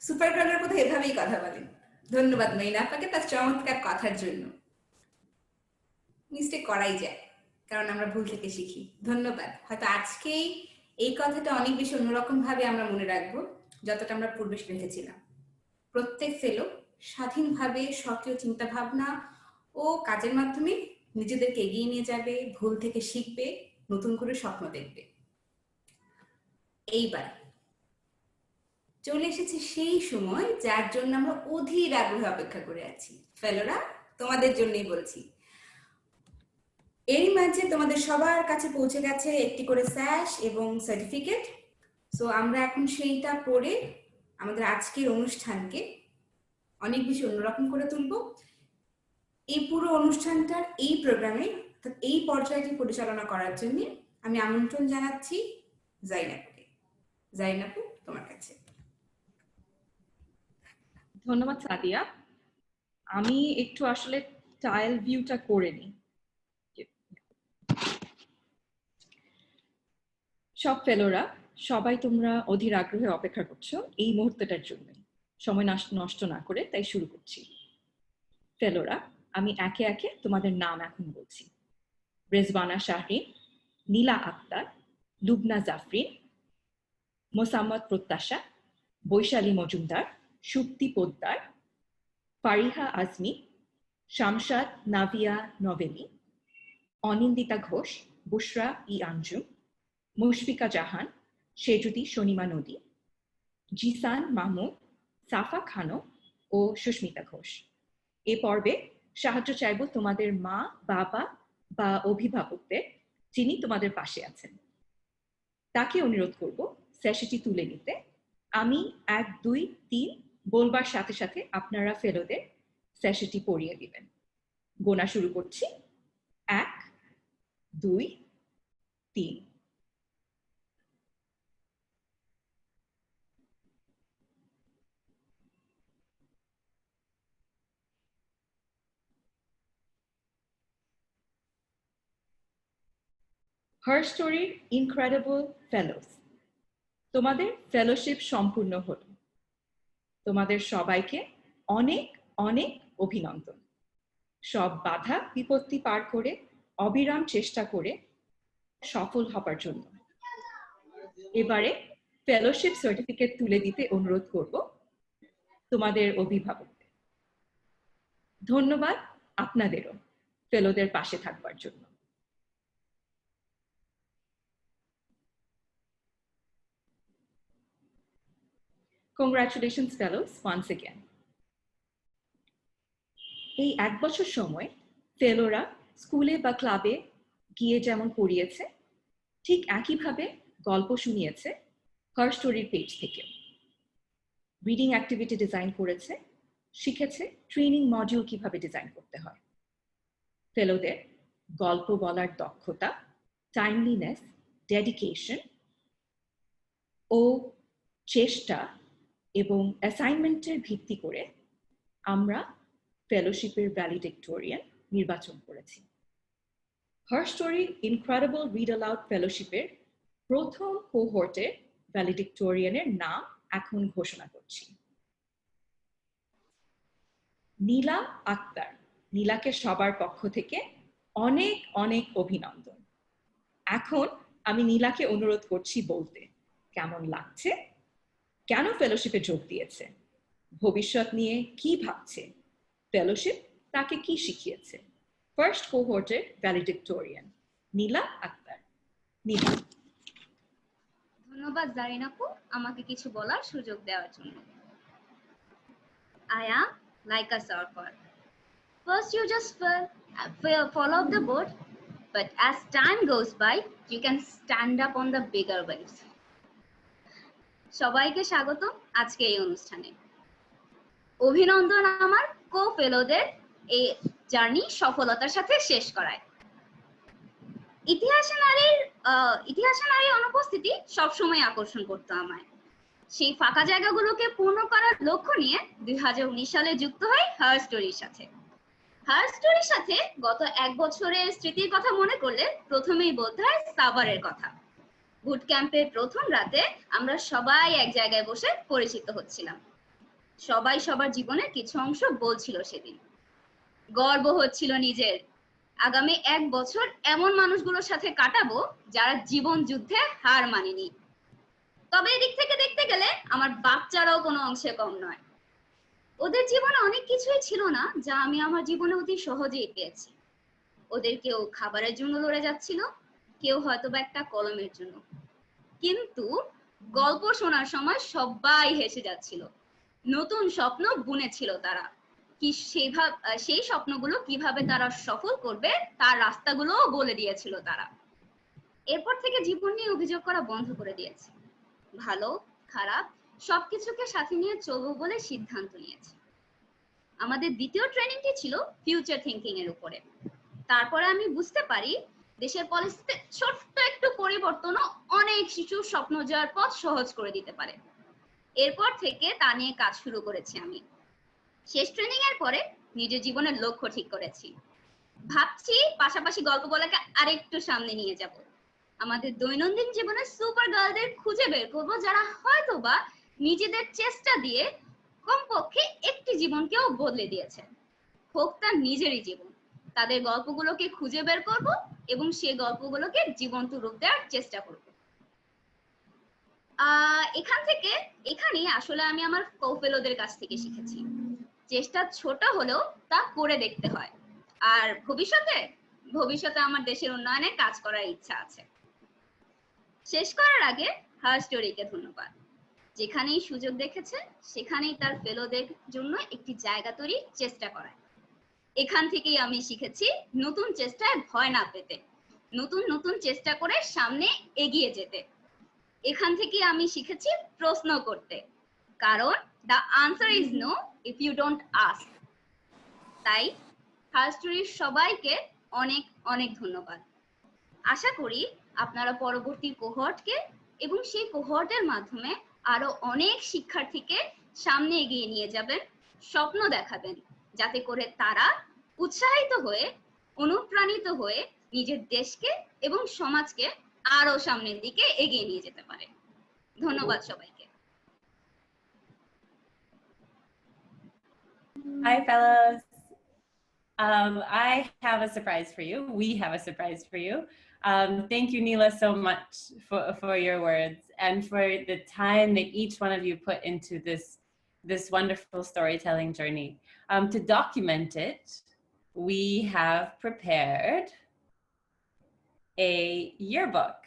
Super গার্লের কথা এভাবেই কথা বলেন। ধন্যবাদ মেইন আপনাকে তার চমৎকার কথার জন্য। মিস্টেক করাই যায়, কারণ আমরা ভুল থেকে শিখি। ধন্যবাদ। হয়তো আজকেই এই কথাটা অনেক বেশি অন্যরকম ভাবে আমরা মনে রাখবো যতটা আমরা পূর্বে রেখেছিলাম। প্রত্যেক ফেলো স্বাধীনভাবে সক্রিয় চিন্তা ভাবনা ও কাজের মাধ্যমে নিজেদেরকে এগিয়ে নিয়ে যাবে, ভুল থেকে শিখবে, নতুন করে স্বপ্ন দেখবে। এইবার চলে এসেছে সেই সময় যার জন্য আমরা অধীর আগ্রহে অপেক্ষা করে আছি। ফেলোরা, তোমাদের জন্যই বলছি। এরই মাঝে তোমাদের সবার কাছে পৌঁছে গেছে একটি করে স্যাশ এবং সার্টিফিকেট। সো আমরা এখন সেইটা পড়ে আমাদের আজকের অনুষ্ঠানকে অনেক বেশি অন্যরকম করে তুলব। এই পুরো অনুষ্ঠানটার এই প্রোগ্রামে এই পর্যায়টি পরিচালনা করার জন্য আমি আমন্ত্রণ জানাচ্ছি জাইনাপুকে। জাইনাপু, তোমার কাছে। ধন্যবাদ সাদিয়া। আমি একটু আসলে টাইল ভিউটা করে নিই। সব ফেলোরা, সবাই তোমরা অধীর আগ্রহে অপেক্ষা করছো এই মুহূর্তটার জন্য। সময় নষ্ট না করে তাই শুরু করছি। ফেলোরা, আমি একে একে তোমাদের নাম এখন বলছি। রেজওয়ানা শাহরিন, নীলা আক্তার, লুবনা জাফরিন, মোসাম্মদ প্রত্যাশা, বৈশালী মজুমদার, সুপ্তি পোদ্দার, ফারিহা আজমি, শামশাদ নাভিয়া নভেলি, অনিন্দিতা ঘোষ, বুশরা ই আঞ্জুম, মুশফিকা জাহান, সেজুদি শনিমা নদী, জিসান মাহমুদ, সাফা খানো ও সুস্মিতা ঘোষ। এ পর্বে সাহায্য চাইব তোমাদের মা, বাবা বা অভিভাবকদের, যিনি তোমাদের পাশে আছেন। তাকে অনুরোধ করব সেশনটি তুলে নিতে। আমি 1, 2, 3 বলবার সাথে সাথে আপনারা ফেলোদের সেশনটি পড়িয়ে দিবেন। গোনা শুরু করছি। 1, 2, 3। হার স্টোরির ইনক্রেডিবল ফেলোস, তোমাদের ফেলোশিপ সম্পূর্ণ হলো। তোমাদের সবাইকে অনেক অনেক অভিনন্দন। সব বাধা বিপত্তি পার করে অবিরাম চেষ্টা করে সফল হবার জন্য। এবারে ফেলোশিপ সার্টিফিকেট তুলে দিতে অনুরোধ করব তোমাদের অভিভাবকদের। ধন্যবাদ আপনাদেরও ফেলোদের পাশে থাকবার জন্য। Congratulations fellows once again. এই 1 বছর সময় ফেলোরা স্কুলে বা ক্লাবে গিয়ে যেমন পড়িয়েছে, ঠিক একইভাবে গল্প শুনিয়েছে হার স্টোরির পেজ থেকে। রিডিং অ্যাক্টিভিটি ডিজাইন করেছে, শিখেছে ট্রেনিং মডিউল কিভাবে ডিজাইন করতে হয়। ফেলোদের গল্প বলার দক্ষতা, টাইমলিনেস, ডেডিকেশন ও চেষ্টা এবং অ্যাসাইনমেন্টের ভিত্তি করে আমরা ফেলোশিপের ভ্যালিডিক্টোরিয়ান নির্বাচন করেছি। Her story incredible read aloud ফেলোশিপের প্রথম কোহর্টের ভ্যালিডিক্টোরিয়ানের নাম এখন ঘোষণা করছি। নীলা আক্তার। নীলাকে সবার পক্ষ থেকে অনেক অনেক অভিনন্দন। এখন আমি নীলাকে অনুরোধ করছি বলতে কেমন লাগছে, কেন ফেলোশিপে যোগ দিয়েছে, ভবিষ্যৎ নিয়ে কি ভাবছে, ফেলোশিপ তাকে কি শিখিয়েছে। ফার্স্ট কোহর্টের ভ্যালিডিক্টোরিয়ান নীলা আক্তার। নীলা। ধন্যবাদ জারিন আপু আমাকে কিছু বলার সুযোগ দেওয়ার জন্য। I am like a surfer. First you just fall off the boat, but as time goes by, you can stand up on the bigger waves. সবাইকে স্বাগত আজকে এই অনুষ্ঠানে। অভিনন্দন আমার কো-ফেলোদের এই জার্নি সফলতার সাথে শেষ করায়। ইতিহাসে নারীর অনুপস্থিতি সবসময় আকর্ষণ করতো আমায়। সেই ফাঁকা জায়গাগুলোকে পূর্ণ করার লক্ষ্য নিয়ে 2019 সালে যুক্ত হই হার স্টোরির সাথে। হার স্টোরির সাথে গত 1 বছরের স্মৃতির কথা মনে করলে প্রথমেই বলতে হয় সাভারের কথা। বুট ক্যাম্পের প্রথম রাতে আমরা সবাই এক জায়গায় বসে পরিচিত হচ্ছিলাম। সবাই সবার জীবনের কিছু অংশ বলছিল সেদিন। গর্ব হচ্ছিল নিজের। আগামী 1 বছর এমন মানুষগুলোর সাথে কাটাবো যারা জীবন যুদ্ধে হার মানেনি। তবে এদিক থেকে দেখতে গেলে আমার বাচ্চারাও কোনো অংশে কম নয়। ওদের জীবনে অনেক কিছুই ছিল না যা আমি আমার জীবনে অতি সহজেই পেয়েছি। ওদের কেউ খাবারের জন্য লড়ে যাচ্ছিল, কেউ হয়তো বা একটা কলমের জন্য, কিন্তু গল্প শোনার সময় সবাই হেসে যাচ্ছিল। নতুন স্বপ্ন বুনেছিল তারা, কি সেই স্বপ্নগুলো কিভাবে তারা সফল করবে তার রাস্তাগুলোও বলে দিয়েছিল তারা। এরপর থেকে জীবন নিয়ে অভিযোগ করা বন্ধ করে দিয়েছে। ভালো খারাপ সবকিছুকে সাথে নিয়ে চলবো বলে সিদ্ধান্ত নিয়েছে। আমাদের দ্বিতীয় ট্রেনিংটি ছিল ফিউচার থিঙ্কিং এর উপরে। তারপরে আমি বুঝতে পারি দেশের পলিসিতে ছোট্ট একটু পরিবর্তনও অনেক শিশুর স্বপ্ন যাওয়ার পথ সহজ করে দিতে পারে। এরপর থেকে তা নিয়ে কাজ শুরু করেছি আমি। শেষ ট্রেনিং এর পরে নিজের জীবনের লক্ষ্য ঠিক করেছি। ভাবছি পাশাপাশি গল্প বলাকে আরেকটু সামনে নিয়ে যাব। আমাদের দৈনন্দিন জীবনে সুপার গার্লদের খুঁজে বের করবো যারা হয়তোবা নিজেদের চেষ্টা দিয়ে কমপক্ষে একটি জীবনকেও বদলে দিয়েছে। হোক তার নিজেরই জীবন, তাদের গল্পগুলোকে খুঁজে বের করব এবং সেই গল্পগুলোকে জীবন্ত রূপ দেওয়ার চেষ্টা করব। এখানেই আসলে আমি আমার কো-ফেলোদের কাছ থেকে শিখেছি চেষ্টা ছোট হলেও তা করে দেখতে হয়। আর ভবিষ্যতে আমার দেশের উন্নয়নে কাজ করার ইচ্ছা আছে। শেষ করার আগে হার স্টোরিকে ধন্যবাদ। যেখানেই সুযোগ দেখেছে সেখানেই তার ফেলোদের জন্য একটি জায়গা তৈরির চেষ্টা করায়। এখান থেকেই আমি শিখেছি নতুন চেষ্টায় ভয় না পেতে, নতুন নতুন চেষ্টা করে সামনে এগিয়ে যেতে। এখান থেকেই আমি শিখেছি প্রশ্ন করতে, কারণ the answer is no if you don't ask. তাই হারস্টোরির সবাইকে অনেক অনেক ধন্যবাদ। আশা করি আপনারা পরবর্তী কোহর্টকে এবং সেই কোহর্টের মাধ্যমে আরো অনেক শিক্ষার্থীকে সামনে এগিয়ে নিয়ে যাবেন, স্বপ্ন দেখাবেন, যাতে করে তারা উৎসাহিত হয়ে, অনুপ্রাণিত হয়ে নিজের দেশকে এবং সমাজকে আরো সামনের দিকে এগিয়ে নিয়ে যেতে পারে। ধন্যবাদ সবাইকে। Hi, fellows. I have a surprise for you. We have a surprise for you. Thank you, Neela, so much for your words and for the time that each one of you put into this wonderful storytelling journey. To document it, we have prepared a yearbook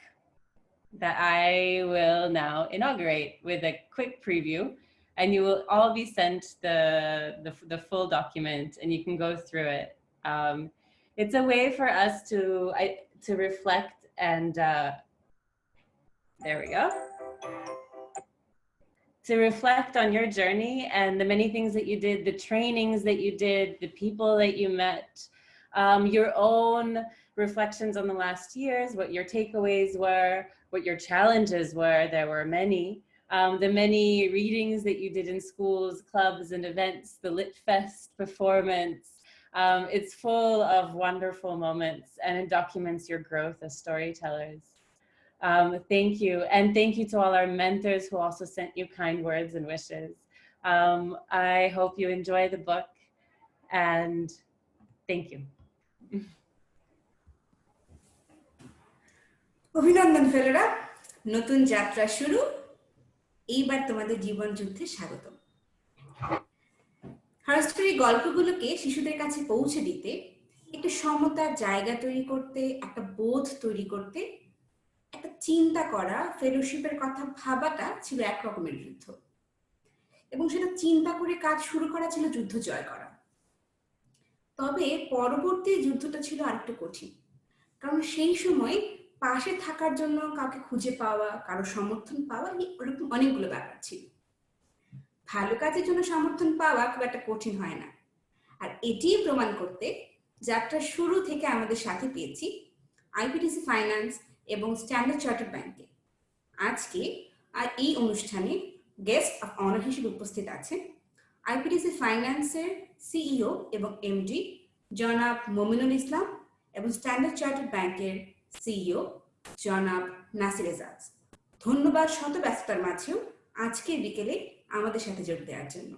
that I will now inaugurate with a quick preview, and you will all be sent the full document, and you can go through it. It's a way for us to reflect and there we go. To reflect on your journey and the many things that you did, the trainings that you did, the people that you met, your own reflections on the last years, what your takeaways were, what your challenges were. There were many. The many readings that you did in schools, clubs, and events, the Lit Fest performance. It's full of wonderful moments, and it documents your growth as storytellers. Thank you. And thank you to all our mentors who also sent you kind words and wishes. I hope you enjoy the book, and thank you. অভিনন্দন ফেলোরা, নতুন যাত্রা শুরু। এইবার তোমাদের জীবন যুদ্ধে স্বাগত। হারস্টোরি গল্পগুলোকে শিশুদের কাছে পৌঁছে দিতে, একটা সমতার জায়গা তৈরি করতে, একটা বোধ তৈরি করতে, একটা চিন্তা করা, ফেলোশিপের কথা ভাবাটা ছিল এক রকমের যুদ্ধ, এবং সেটা চিন্তা করে কাজ শুরু করা ছিল যুদ্ধ জয় করা। তবে পরবর্তী যুদ্ধটা ছিল আরেকটু কঠিন, কারণ সেই সময় পাশে থাকার জন্য কাউকে খুঁজে পাওয়া, কারো সমর্থন পাওয়া, ওরকম অনেকগুলো ব্যাপার ছিল। ভালো কাজের জন্য সমর্থন পাওয়া খুব একটা কঠিন হয় না, আর এটিই প্রমাণ করতে যাত্রা শুরু থেকে আমাদের সাথে পেয়েছি আইপিডিসি ফাইন্যান্স এবং স্ট্যান্ডার্ড চার্টার্ড ব্যাংকে। আজকে আর এই অনুষ্ঠানে গেস্ট অফ অনার হিসেবে উপস্থিত আছেন আইপিডিসি ফাইন্যান্সের সিইও এবং এমডি জনাব মমিনুল ইসলাম এবং স্ট্যান্ডার্ড চার্টার্ড ব্যাংকের সিইও জনাব নাসির এজাজ। ধন্যবাদ শত ব্যস্ততার মাঝেও আজকের বিকেলে আমাদের সাথে যোগ দেওয়ার জন্য।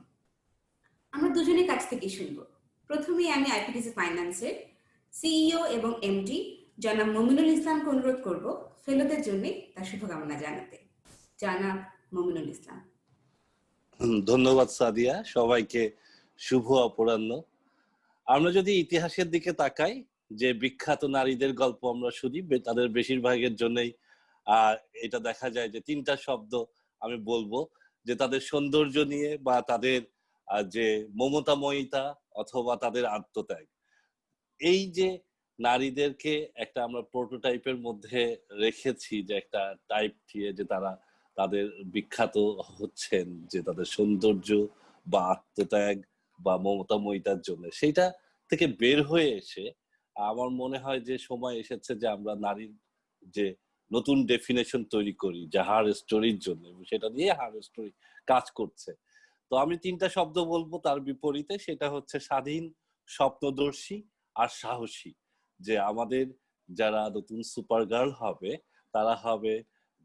আমরা দুজনের কাছ থেকে শুনবো। প্রথমেই আমি আইপিডিসি ফাইন্যান্সের সিইও এবং এমডি জনাব মমিনুল ইসলামকে অনুরোধ করব ফেলোদের জন্য তার শুভকামনা জানাতে। জনাব মমিনুল ইসলাম। ধন্যবাদ সাদিয়া, সবাইকে শুভ অপরাহ্ন। আমরা যদি ইতিহাসের দিকে তাকাই, যে বিখ্যাত নারীদের গল্প আমরা শুনি, তাদের বেশিরভাগের জন্যই এটা দেখা যায় যে তিনটা শব্দ আমি বলবো, যে তাদের সৌন্দর্য নিয়ে বা তাদের যে মমতাময়িতা অথবা তাদের আত্মত্যাগ। এই যে নারীদেরকে একটা আমরা প্রোটোটাইপের মধ্যে রেখেছি, যে একটা টাইপ দিয়ে, যে তারা তাদের বিখ্যাত হচ্ছেন যে তাদের সৌন্দর্য বা আত্মত্যাগ বা মমতাময়িতার জন্য, সেইটা থেকে বের হয়ে এসে আমার মনে হয় যে সময় এসেছে যে আমরা নারীর যে নতুন ডেফিনেশন তৈরি করি, যে হার স্টোরির জন্য, সেটা নিয়ে হার স্টোরি কাজ করছে। তো আমি তিনটা শব্দ বলবো তার বিপরীতে, সেটা হচ্ছে স্বাধীন, স্বপ্নদর্শী আর সাহসী। যে আমাদের যারা নতুন সুপার গার্ল হবে, তারা হবে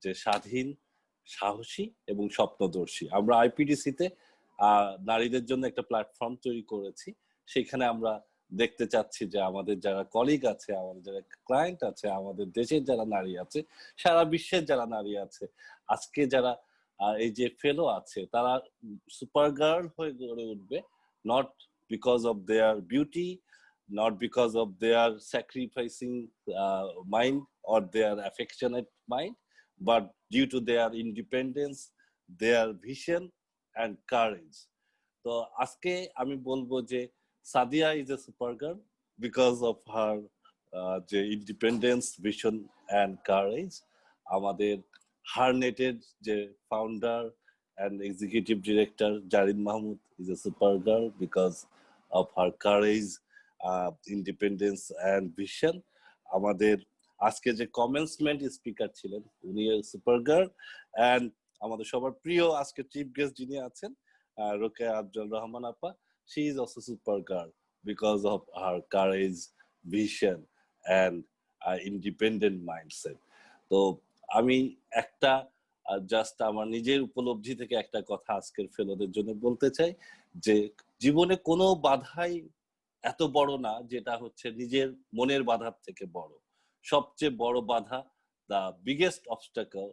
যে স্বাধীন, সাহসী এবং স্বপ্নদর্শী। আমরা আইপিডিসিতে নারীদের জন্য একটা প্ল্যাটফর্ম তৈরি করেছি। সেখানে আমরা দেখতে চাচ্ছি যে আমাদের যারা কলিগ আছে, আমাদের যারা ক্লায়েন্ট আছে, আমাদের দেশের যারা নারী আছে, সারা বিশ্বের যারা নারী আছে, আজকে যারা এই যে ফেলো আছে, তারা সুপার গার্ল হয়ে গড়ে উঠবে, not because of their beauty, not because of their sacrificing mind or their affectionate mind, but due to their independence, their vision and courage. তো আজকে আমি বলবো যে Sadia is a super girl because of her যে independence vision and courage. আমাদের হারনেটের যে founder and executive director Zarin Mahmud is a super girl because of her courage, independence and vision. আমাদের আজকে যে কমেন্সমেন্ট স্পিকার ছিলেন উনি সুপার গার্ল। অ্যান্ড আমাদের সবার প্রিয় আজকে চিফ গেস্ট যিনি আছেন রোকেয়া আফজাল রহমান আপা, she is also super girl because of her courage, vision and independent mindset. তো আমি একটা জাস্ট আমার নিজের উপলব্ধি থেকে একটা কথা আজকের ফেলোদের জন্য বলতে চাই যে জীবনে কোনো বাধাই এত বড় না যেটা হচ্ছে নিজের মনের বাধার থেকে বড়। সবচেয়ে বড় বাধা, the biggest obstacle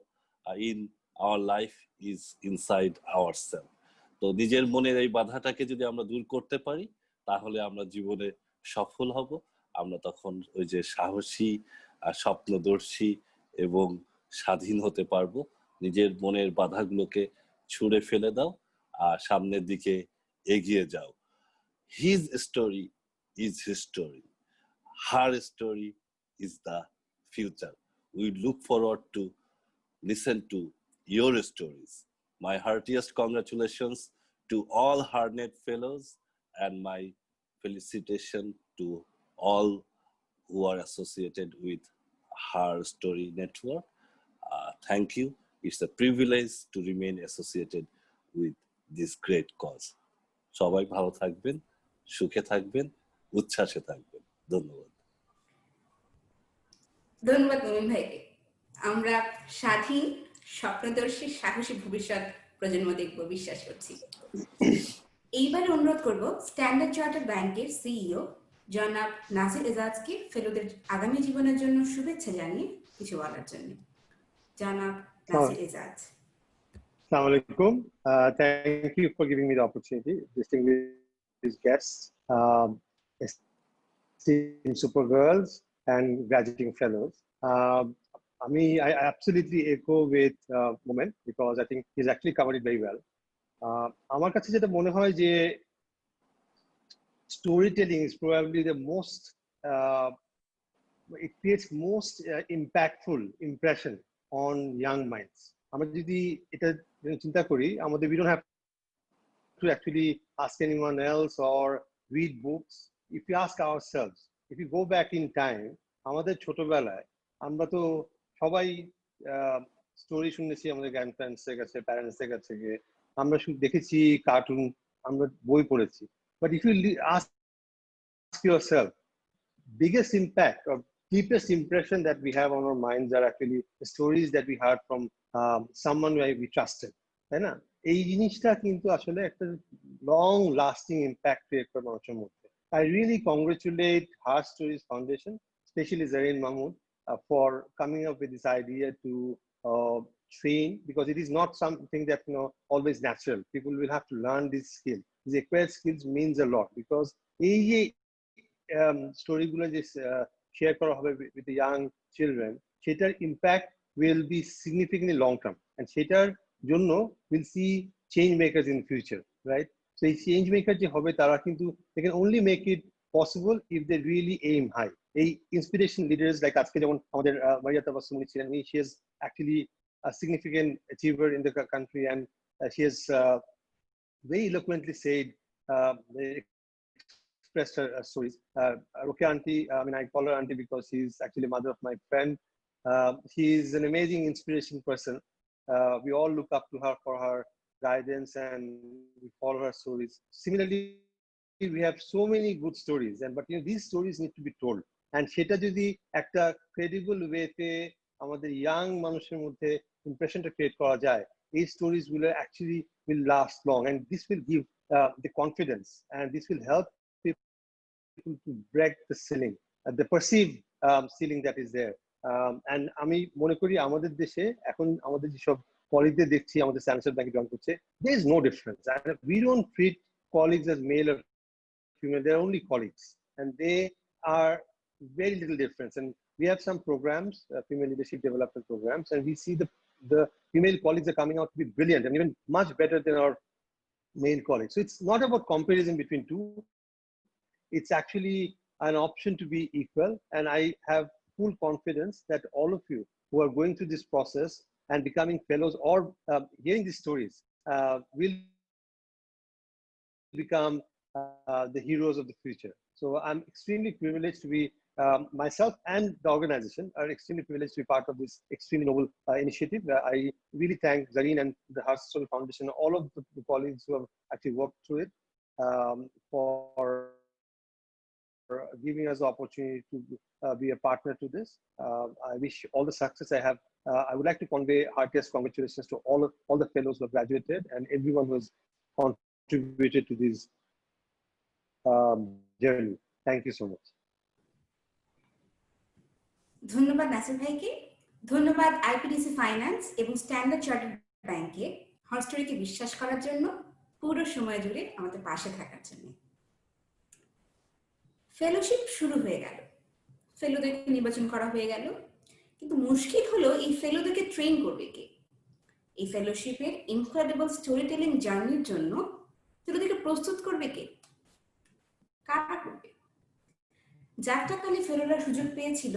in our life is inside ourselves. তো নিজের মনের এই বাধাটাকে যদি আমরা দূর করতে পারি তাহলে আমরা জীবনে সফল হব। আমরা তখন ওই যে সাহসী, স্বপ্নদর্শী এবং স্বাধীন হতে পারবো। নিজের মনের বাধাগুলোকে ছুঁড়ে ফেলে দাও আর সামনের দিকে এগিয়ে যাও। His story is his story. Her story is the future. We look forward to listen to your stories. My heartiest congratulations to all HeartNet fellows and my felicitation to all who are associated with Her Story Network. Thank you. It's a privilege to remain associated with this great cause. সবাই ভালো থাকবেন, সুখে থাকবেন, উচ্ছ্বাসে থাকবেন। ধন্যবাদ। ধন্যবাদ মোমিন ভাইকে। আমরা স্বাধীন, স্বপ্নদর্শী, সাহসী ভবিষ্যৎ প্রজন্ম দেখব বিশ্বাস করছি। এইবার অনুরোধ করব স্ট্যান্ডার্ড চার্টার্ড ব্যাংকের সিইও জনাব নাসির এজাজকে ফেলোদের আগামী জীবনের জন্য শুভেচ্ছা জানিয়ে কিছু বলার জন্য। জনাব Nasir Ejaz. Assalamu alaikum. Thank you for giving me the opportunity. Distinguished guests, esteemed Supergirls and graduating fellows. I absolutely echo with Moment because I think he's actually covered it very well. আমার কাছে যেটা মনে হয় যে storytelling is probably the most it creates most impactful impression on young minds. আমরা যদি এটা চিন্তা করি আমাদের we don't have to actually ask anyone else or read books. If we ask ourselves, if we go back in time, আমাদের ছোটবেলায় আমরা তো সবাই স্টোরি শুনেছি আমাদের গ্র্যান্ডপ্যারেন্টসের কাছে, প্যারেন্টসের কাছে গিয়ে আমরা শুধু দেখেছি কার্টুন, আমরা বই পড়েছি। But if you ask yourself, biggest impact or deepest impression that we have on our minds are actually the stories that we heard from someone we trusted, তাই না? এই জিনিসটা কিন্তু আসলে একটা লং লাস্টিং ইম্প্যাক্ট ক্রিয়েট করে মানুষের মধ্যে। I really congratulate Her Stories Foundation, especially Zarin Mahmood, for coming up with this idea to train, because it is not something that always natural. People will have to learn this skill. These acquired skills means a lot because এই যে স্টোরিগুলো যে share করা হবে with the young children, সেটার impact will be significantly long term, and সেটার জন্য we'll see change makers in future, right? So এই change maker যে হবে তারা কিন্তু they can only make it possible if they really aim high. এই inspiration leaders like আজকে যেমন আমাদের মারিয়া তাবাসসুম ছিলেন, she is actually a significant achiever in the country, and she has very eloquently said, expressed her stories. Rokeya auntie, I call her auntie because she's actually mother of my friend. She is an amazing inspiration person. We all look up to her for her guidance and we follow her stories. Similarly, we have so many good stories, but these stories need to be told, and সেটা যদি একটা credible way তে আমাদের young মানুষের মধ্যে impressionটা create করা যায়, এই stories will last long, and this will give the confidence, and this will help people to break the ceiling, the perceived ceiling that is there. And আমি মনে করি আমাদের দেশে এখন আমাদের যেসব কলিগদের দেখছি আমাদের স্যামসাং ব্যাংকে জয়েন করছে, there is no difference, and we don't treat colleagues as male or female. They're only colleagues, and they are very little difference. And we have some programs, female leadership development programs, and we see the the female colleagues are coming out to be brilliant and even much better than our male colleagues. So it's not about comparison between two. It's actually an option to be equal. And I have full confidence that all of you who are going through this process and becoming fellows or hearing these stories will become the heroes of the future. So I'm extremely privileged to be, myself and the organization are extremely privileged to be part of this extremely noble initiative. I really thank Zareen and the Her Story Foundation, all of the colleagues who have actually worked through it, for giving us the opportunity to be a partner to this. I wish all the success I have. I would like to convey heartiest congratulations to all the fellows who have graduated and everyone who has contributed to this journey. Thank you so much. ধন্যবাদ নাসির ভাইকে, ধন্যবাদ IPDC finance এবং standard chartered ব্যাংকে হারস্টোরিকে বিশ্বাস করার জন্য, পুরো সময় জুড়ে আমাদের পাশে থাকার জন্য। ফেলোশিপ শুরু হয়ে গেল, ফেলোদেরকে নির্বাচন করা হয়ে গেল, কিন্তু মুশকিল হলো এই ফেলোদেরকে ট্রেন করবে কে? এই ফেলোশিপের ইনক্রেডিবল স্টোরি টেলিং জার্নির জন্য ফেলোদেরকে প্রস্তুত করবে কে? কারা করবে? যাত্রাকালে ফেলোরা সুযোগ পেয়েছিল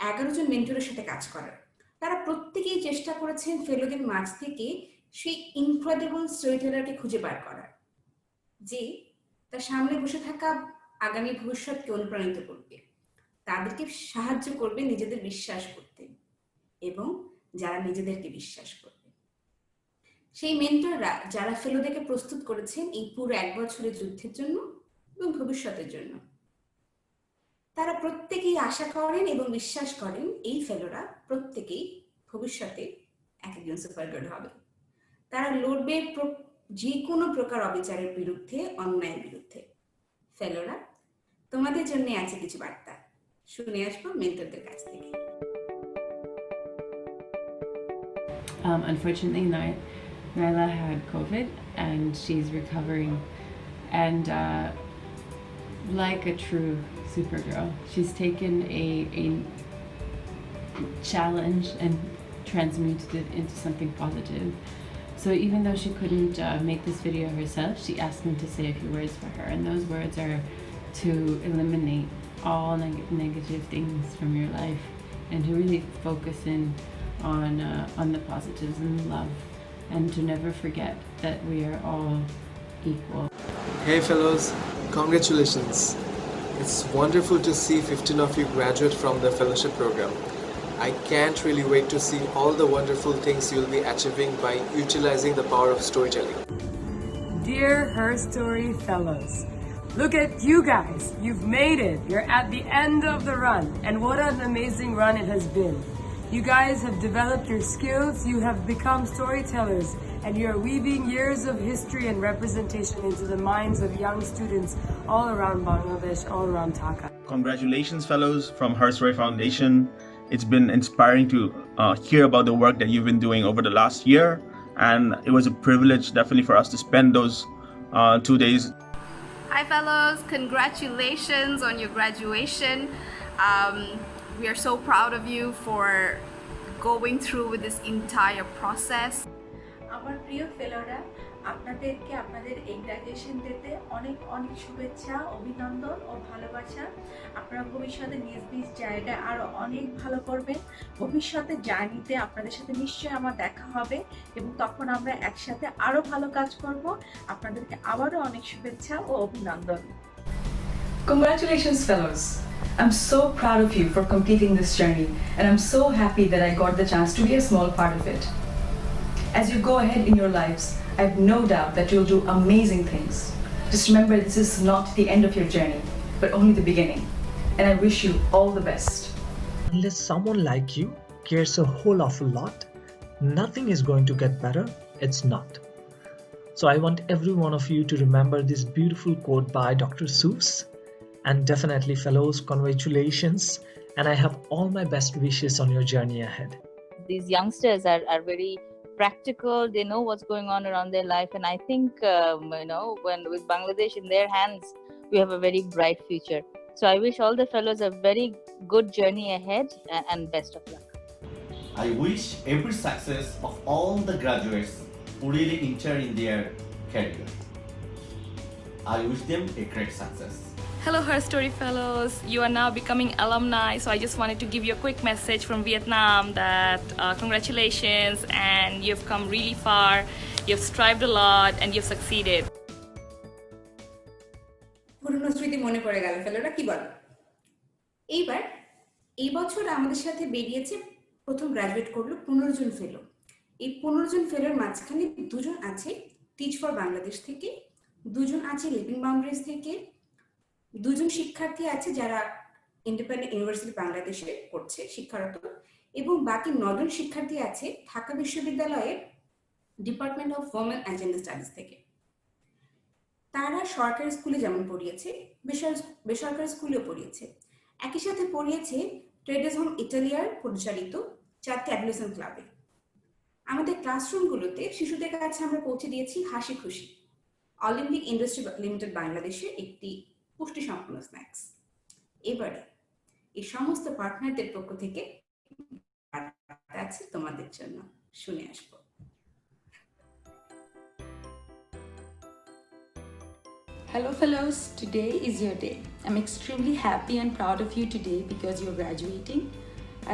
11 জন মেন্টরের সাথে কাজ করার। তারা প্রত্যেকেই চেষ্টা করেছেন ফেলোদের মাঝ থেকে সেই ইনক্রেডিবল স্টোরি টেলারকে খুঁজে বার করার, যে তার সামনে বসে থাকা আগামী ভবিষ্যৎকে অনুপ্রাণিত করবে, তাদেরকে সাহায্য করবে নিজেদের বিশ্বাস করতে এবং যারা নিজেদেরকে বিশ্বাস করবে। সেই মেন্টররা যারা ফেলোদেরকে প্রস্তুত করেছেন এই পুরো 1 বছরের যুদ্ধের জন্য এবং ভবিষ্যতের জন্য, তারা প্রত্যেকেই আশা করেন এবং বিশ্বাস করেন এই ফেলোরা প্রত্যেকেই ভবিষ্যতে একজন সুপারগার্ল হবে। তারা লড়বে যে কোনো প্রকার অবিচারের বিরুদ্ধে, অন্যায়ের বিরুদ্ধে। ফেলোরা, তোমাদের জন্য আছে কিছু বার্তা, শুনে আসবো মেন্টরদের কাছ থেকে। Unfortunately, Naila had COVID and she's recovering. And like a true Supergirl, she's taken a challenge and transmuted it into something positive. So even though she couldn't make this video herself, she asked me to say a few words for her, and those words are to eliminate all negative things from your life and to really focus in on the positives and love, and to never forget that we are all equal. Hey fellows, congratulations. It's wonderful to see 15 of you graduate from the fellowship program. I can't really wait to see all the wonderful things you'll be achieving by utilizing the power of storytelling. Dear Her Story Fellows, look at you guys. You've made it. You're at the end of the run. And what an amazing run it has been. You guys have developed your skills. You have become storytellers. And you're weaving years of history and representation into the minds of young students all around Bangladesh, all around Dhaka. Congratulations, fellows from Her Story Foundation. It's been inspiring to hear about the work that you've been doing over the last year. And it was a privilege definitely for us to spend those 2 days. Hi fellows, congratulations on your graduation. We are so proud of you for going through with this entire process. আমার প্রিয় ফেলোরা, আপনাদেরকে আপনাদের এই graduation ডেতে অনেক অনেক শুভেচ্ছা, অভিনন্দন ও ভালোবাসা। আপনারা ভবিষ্যতে নিজ নিজ জায়গায় আরো অনেক ভালো করবেন। ভবিষ্যতে জার্নিতে আপনাদের সাথে নিশ্চয়ই আমার দেখা হবে এবং তখন আমরা একসাথে আরো ভালো কাজ করব। আপনাদেরকে আবারও অনেক শুভেচ্ছা ও অভিনন্দন। Congratulations, fellows. I'm so proud of you for completing this journey, and I'm so happy that I got the chance to be a small part of it. As you go ahead in your lives, I have no doubt that you'll do amazing things. Just remember, this is not the end of your journey, but only the beginning. And I wish you all the best. Unless someone like you cares a whole awful lot, nothing is going to get better. It's not. So I want every one of you to remember this beautiful quote by Dr. Seuss. And definitely, fellows, congratulations. And I have all my best wishes on your journey ahead. These youngsters are very practical. They know what's going on around their life. And I think, when with Bangladesh in their hands, we have a very bright future. So I wish all the fellows a very good journey ahead and best of luck. I wish every success of all the graduates who really enter in their career. I wish them a great success. Hello Her Story Fellows, you are now becoming alumni, so I just wanted to give you a quick message from Vietnam that congratulations, and you've come really far, you've strived a lot and you've succeeded. পুরনো স্মৃতি মনে পড়ে গেল, ফেলোরা কি বল? এইবার এই বছর আমাদের সাথে বেরিয়েছে, প্রথম গ্রাজুয়েট করলো 15 জন ফেলো। এই 15 জন ফেলোর মাঝখানে 2 জন আছে টিচ ফর বাংলাদেশ থেকে, 2 জন আছে লিভিং বাউন্ডারিজ থেকে, 2 জন শিক্ষার্থী আছে যারা ইন্ডিপেন্ডেন্ট ইউনিভার্সিটি বাংলাদেশে করছে শিক্ষারত, এবং বাকি 9 জন শিক্ষার্থী আছে ঢাকা বিশ্ববিদ্যালয়ের department of women and gender studies থেকে। তারা সরকারি স্কুলে যেমন পড়িয়েছে, বেসরকারি স্কুলেও পড়িয়েছে, একই সাথে পড়িয়েছে ট্রেডার্স হোম ইটালিয়ার পরিচালিত 4টি অ্যাডমিশন ক্লাবে। আমাদের ক্লাসরুমগুলোতে শিশুদের কাছে আমরা পৌঁছে দিয়েছি হাসি খুশি অলিম্পিক ইন্ডাস্ট্রি লিমিটেড বাংলাদেশের একটি পুষ্টি সম্পন্ন স্ন্যাক্স। এবারে এই সমস্ত পার্টনারদের পক্ষ থেকে আছে তোমাদের জন্য, শুনে আসবো। Hello fellows, today is your day. I'm extremely happy and proud of you today because you're graduating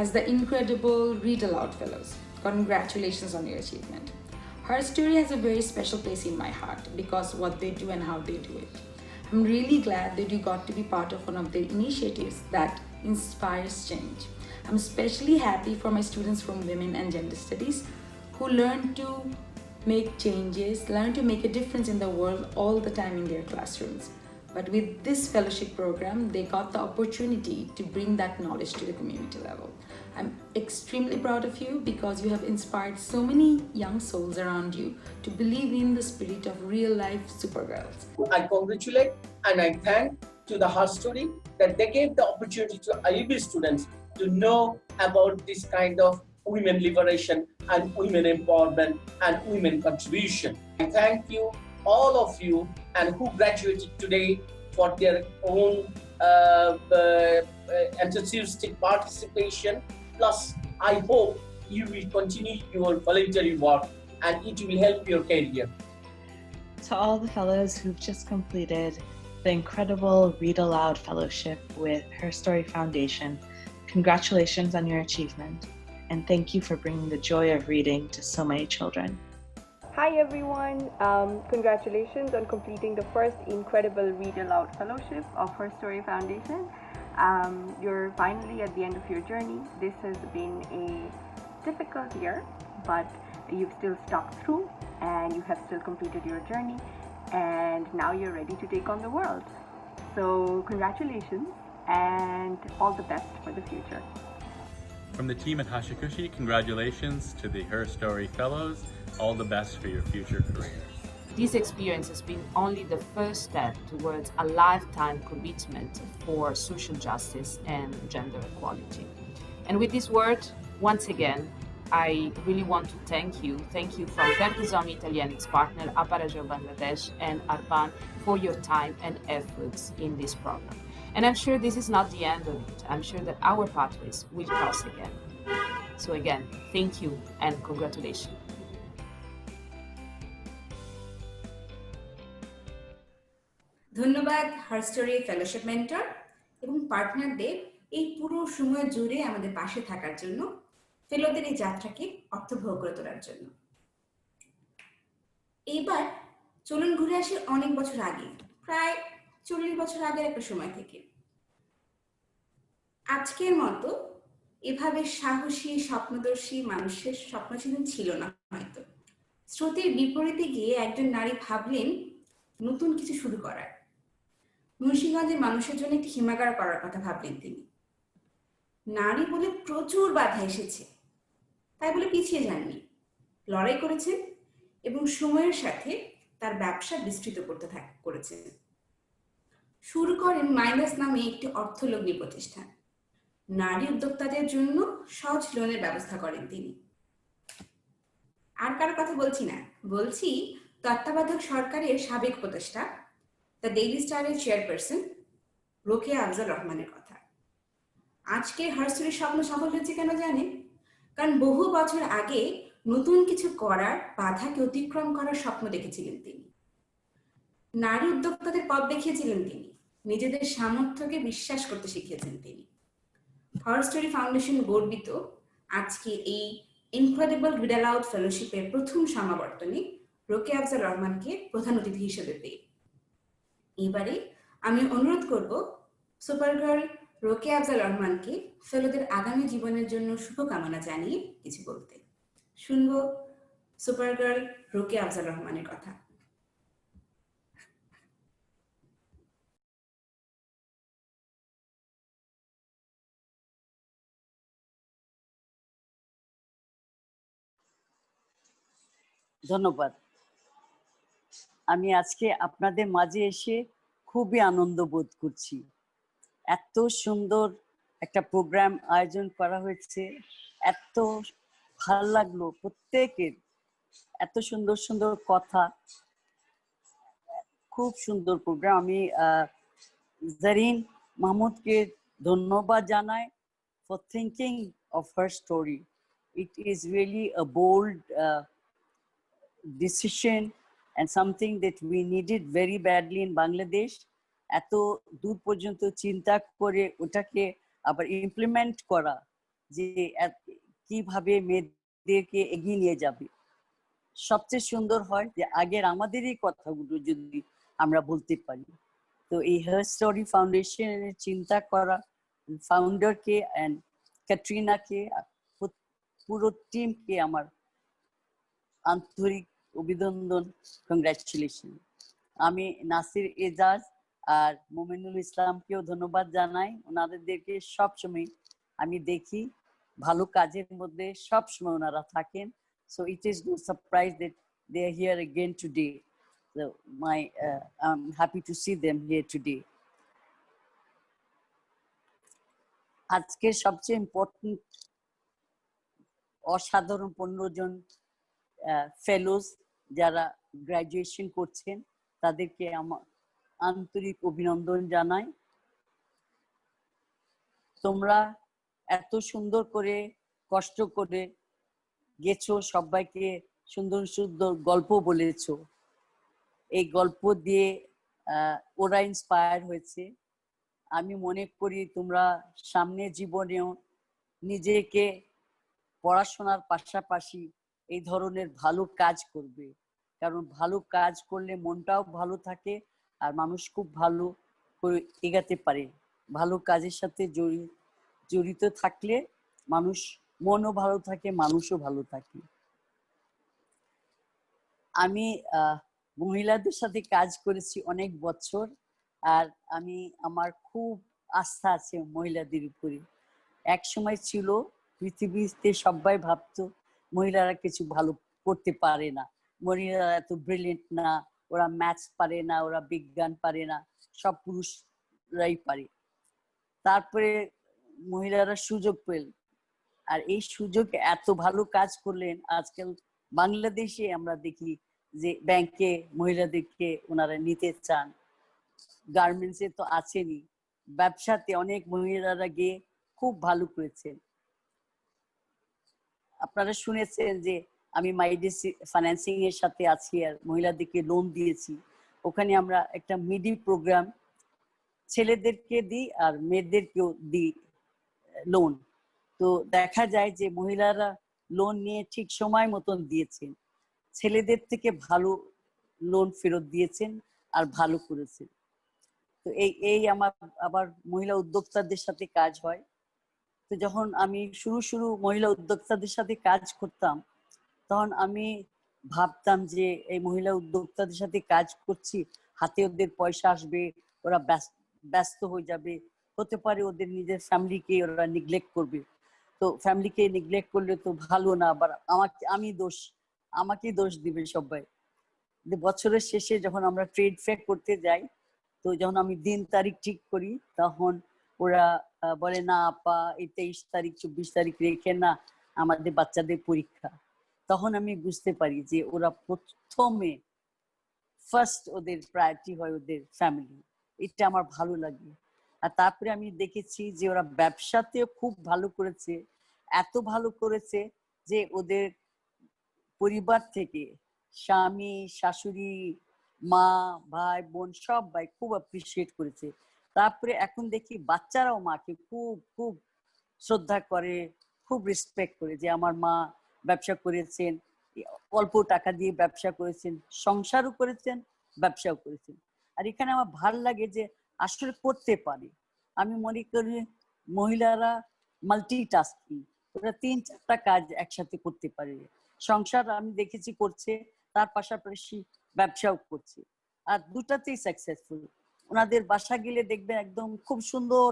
as the incredible Read Aloud Fellows. Congratulations on your achievement. Her Story has a very special place in my heart because what they do and how they do it. I'm really glad that you got to be part of one of the initiatives that inspires change. I'm especially happy for my students from Women and Gender Studies who learn to make changes, learn to make a difference in the world all the time in their classrooms. But with this fellowship program, they got the opportunity to bring that knowledge to the community level. I'm extremely proud of you because you have inspired so many young souls around you to believe in the spirit of real life supergirls. I congratulate and I thank to the Her Story that they gave the opportunity to IUB students to know about this kind of women liberation and women empowerment and women contribution. I thank you, all of you, and who graduated today for their own enthusiastic participation. Plus, I hope you will continue your voluntary work and it will help your career. To all the fellows who've just completed the incredible Read Aloud Fellowship with Her Story Foundation, congratulations on your achievement. And thank you for bringing the joy of reading to so many children. Hi everyone, congratulations on completing the first incredible Read Aloud Fellowship of Her Story Foundation. You're finally at the end of your journey. This has been a difficult year, but you've still stuck through and you have still completed your journey, and now you're ready to take on the world. So congratulations and all the best for the future. From the team at Hashikushi, congratulations to the Her Story Fellows. All the best for your future careers. This experience has been only the first step towards a lifetime commitment for social justice and gender equality. And with this word, once again, I really want to thank you from Vertisom Italian, its partner Aparajio Bangladesh and Arpan for your time and efforts in this program. And I'm sure this is not the end of it. I'm sure that our pathways will cross again. So again, thank you and congratulations. ধন্যবাদ her story fellowship mentor এবং পার্টনারদের এই পুরো সময় জুড়ে আমাদের পাশে থাকার জন্য, ফেলোদের এই যাত্রাকে অর্থবহ করে তোলার জন্য। এইবার চলুন ঘুরে আসি অনেক বছর আগে, প্রায় 40 বছর আগের একটা সময় থেকে। আজকের মতো এভাবে সাহসী স্বপ্নদর্শী মানুষের স্বপ্ন ছিল না হয়তো। স্রোতের বিপরীতে গিয়ে একজন নারী ভাবলেন নতুন কিছু শুরু করার। মুন্সিগঞ্জের মানুষের জন্য একটি হিমাগার করার কথা ভাবলেন তিনি। নারী বলে প্রচুর বাধা এসেছে, তাই বলে পিছিয়ে যাননি, লড়াই করেছেন এবং সময়ের সাথে তার ব্যবসা বিস্তৃত করতে করেছেন। শুরু করেন মাইনাস নামে একটি অর্থলগ্নি প্রতিষ্ঠান। নারী উদ্যোক্তাদের জন্য সহজ লোনের ব্যবস্থা করেন তিনি। আর কারো কথা বলছি না, বলছি তত্ত্বাবধায়ক সরকারের সাবেক উপদেষ্টা, দ্য ডেইলি স্টারের চেয়ারপারসন রোকেয়া আফজাল রহমানের কথা। আজকে হার স্টোরির স্বপ্ন সফল হয়েছে কেন জানেন? কারণ বহু বছর আগে নতুন কিছু করার, বাধাকে অতিক্রম করার স্বপ্ন দেখেছিলেন তিনি। নারী উদ্যোক্তাদের পথ দেখিয়েছিলেন তিনি, নিজেদের সামর্থ্যকে বিশ্বাস করতে শিখিয়েছেন তিনি। হার স্টোরি ফাউন্ডেশন গর্বিত আজকে এই ইনক্রেডিবল রিড অ্যালাউড ফেলোশিপের প্রথম সমাবর্তনে রোকেয়া আফজাল রহমানকে প্রধান অতিথি হিসেবে পেয়ে। এবারে আমি অনুরোধ করব সুপারগার্ল রোকেয়া আফজাল রহমানকে ফেলোদের আগামী জীবনের জন্য শুভকামনা জানিয়ে কিছু বলতে। শুনবো সুপারগার্ল রোকেয়া আফজাল রহমানের কথা। ধন্যবাদ। আমি আজকে আপনাদের মাঝে এসে খুবই আনন্দ বোধ করছি। এত সুন্দর একটা প্রোগ্রাম আয়োজন করা হয়েছে, এত ভালো লাগলো প্রত্যেকের, এত সুন্দর সুন্দর কথা, খুব সুন্দর প্রোগ্রাম। আমি জারিন মাহমুদকে ধন্যবাদ জানাই for thinking of her story. It is really a bold decision and something that we needed very badly in Bangladesh. এত দূর পর্যন্ত চিন্তা করে ওটাকে আবার ইমপ্লিমেন্ট করা, যে কিভাবে মেয়েদেরকে এগিয়ে নিয়ে যাবে। সবচেয়ে সুন্দর হয় যে আগের আমাদেরই কথাগুলো যদি আমরা বলতে পারি। তো এই হার স্টোরি ফাউন্ডেশনের চিন্তা করা ফাউন্ডারকে অ্যান্ড ক্যাটরিনাকে, পুরো টিমকে আমার আন্তরিক অভিনন্দন, কংগ্রাচুলেশন। আমি নাসির এজাজ আর মোমিনুল ইসলামকেও ধন্যবাদ জানাই। ওনাদেরকে সবসময় আমি দেখি ভালো কাজের মধ্যে সবসময় ওনারা থাকেন। So it is no surprise that they are here again today. So I'm happy to see them here today. আজকে সবচেয়ে ইম্পর্টেন্ট অসাধারণ 15 জন ফেলোজ যারা গ্রাজুয়েশন করছেন, তাদেরকে আমার আন্তরিক অভিনন্দন জানাই। তোমরা এত সুন্দর করে কষ্ট করে গেছো, সবাইকে সুন্দর সুন্দর গল্প বলেছো। এই গল্প দিয়ে ওরা ইন্সপায়ার হয়েছে। আমি মনে করি তোমরা সামনে জীবনেও নিজেকে পড়াশোনার পাশাপাশি এই ধরনের ভালো কাজ করবে, কারণ ভালো কাজ করলে মনটাও ভালো থাকে আর মানুষ খুব ভালো করে এগাতে পারে। ভালো কাজের সাথে জড়িত থাকলে মানুষ মনও ভালো থাকে, মানুষও ভালো থাকে। আমি মহিলাদের সাথে কাজ করেছি অনেক বছর, আর আমার খুব আস্থা আছে মহিলাদের উপরে। এক সময় ছিল পৃথিবীতে সবাই ভাবতো মহিলারা কিছু ভালো করতে পারে না, মহিলারা এত ব্রিলিয়েন্ট না, ওরা ম্যাথস পারে না, ওরা বিজ্ঞান পারে না, সব পুরুষরাই পারে। তারপরে মহিলারা সুযোগ পেল, আর এই সুযোগ এত ভালো কাজ করলেন। আজকাল বাংলাদেশে আমরা দেখি যে ব্যাংকে মহিলাদেরকে ওনারা নিতে চান, গার্মেন্টসে তো আছেনই, ব্যবসাতে অনেক মহিলারা গিয়ে খুব ভালো করেছেন। আপনারা শুনেছেন যে আমি মাইডিসি ফাইন্যান্সিং এর সাথে আছি আর মহিলাদেরকে লোন দিয়েছি। ওখানে আমরা একটা মিডি প্রোগ্রাম ছেলেদেরকে দিই আর মেয়েদেরকেও দিই লোন। তো দেখা যায় যে মহিলারা লোন নিয়ে ঠিক সময় মতন দিয়েছেন, ছেলেদের থেকে ভালো লোন ফেরত দিয়েছেন আর ভালো করেছেন। তো এই আমার আবার মহিলা উদ্যোক্তাদের সাথে কাজ হয়। তো যখন আমি শুরু মহিলা উদ্যোক্তাদের সাথে কাজ করতাম, তখন আমি ভাবতাম যে এই মহিলা উদ্যোক্তাদের সাথে কাজ করছি, হাতে ওদের পয়সা আসবে, ওরা ব্যস্ত হয়ে যাবে, হতে পারে ওদের নিজের ফ্যামিলিকে ওরা নিগলেক্ট করবে। তো ফ্যামিলিকে নিগলেক্ট করলে তো ভালো না, আবার আমাকেই দোষ দিবে সবাই। বছরের শেষে যখন আমরা ট্রেড ফেয়ার করতে যাই, তো যখন আমি দিন তারিখ ঠিক করি, তখন ওরা বলে না আপা এই 23 তারিখ 24 তারিখ রেখে না, আমাদের বাচ্চাদের পরীক্ষা। তখন আমি বুঝতে পারি যে ওরা প্রথমে ফার্স্ট ওদের প্রায়োরিটি হয় ওদের ফ্যামিলি। এটা আমার ভালো লাগে। আর তারপরে আমি দেখেছি যে ওরা ব্যবসাতেও খুব ভালো করেছে। এত ভালো করেছে যে ওদের পরিবার থেকে স্বামী শাশুড়ি মা ভাই বোন সবাই খুব অ্যাপ্রিসিয়েট করেছে। তারপরে এখন দেখি বাচ্চারাও মাকে খুব খুব শ্রদ্ধা করে, খুব রেসপেক্ট করে যে আমার মা ব্যবসা করেছেন, অল্প টাকা দিয়ে ব্যবসা করেছেন, সংসারও করেছেন, ব্যবসাও করেছেন। আর এখানে আমার ভাল লাগে যে আসলে করতে পারে। আমি মনে করি মহিলারা মাল্টিটাস্কিং, ওরা 3-4টা কাজ একসাথে করতে পারে। সংসার আমি দেখেছি করছে, তার পাশাপাশি ব্যবসাও করছে, আর দুটাতেই সাকসেসফুল। ওনাদের বাসা গেলে দেখবেন একদম খুব সুন্দর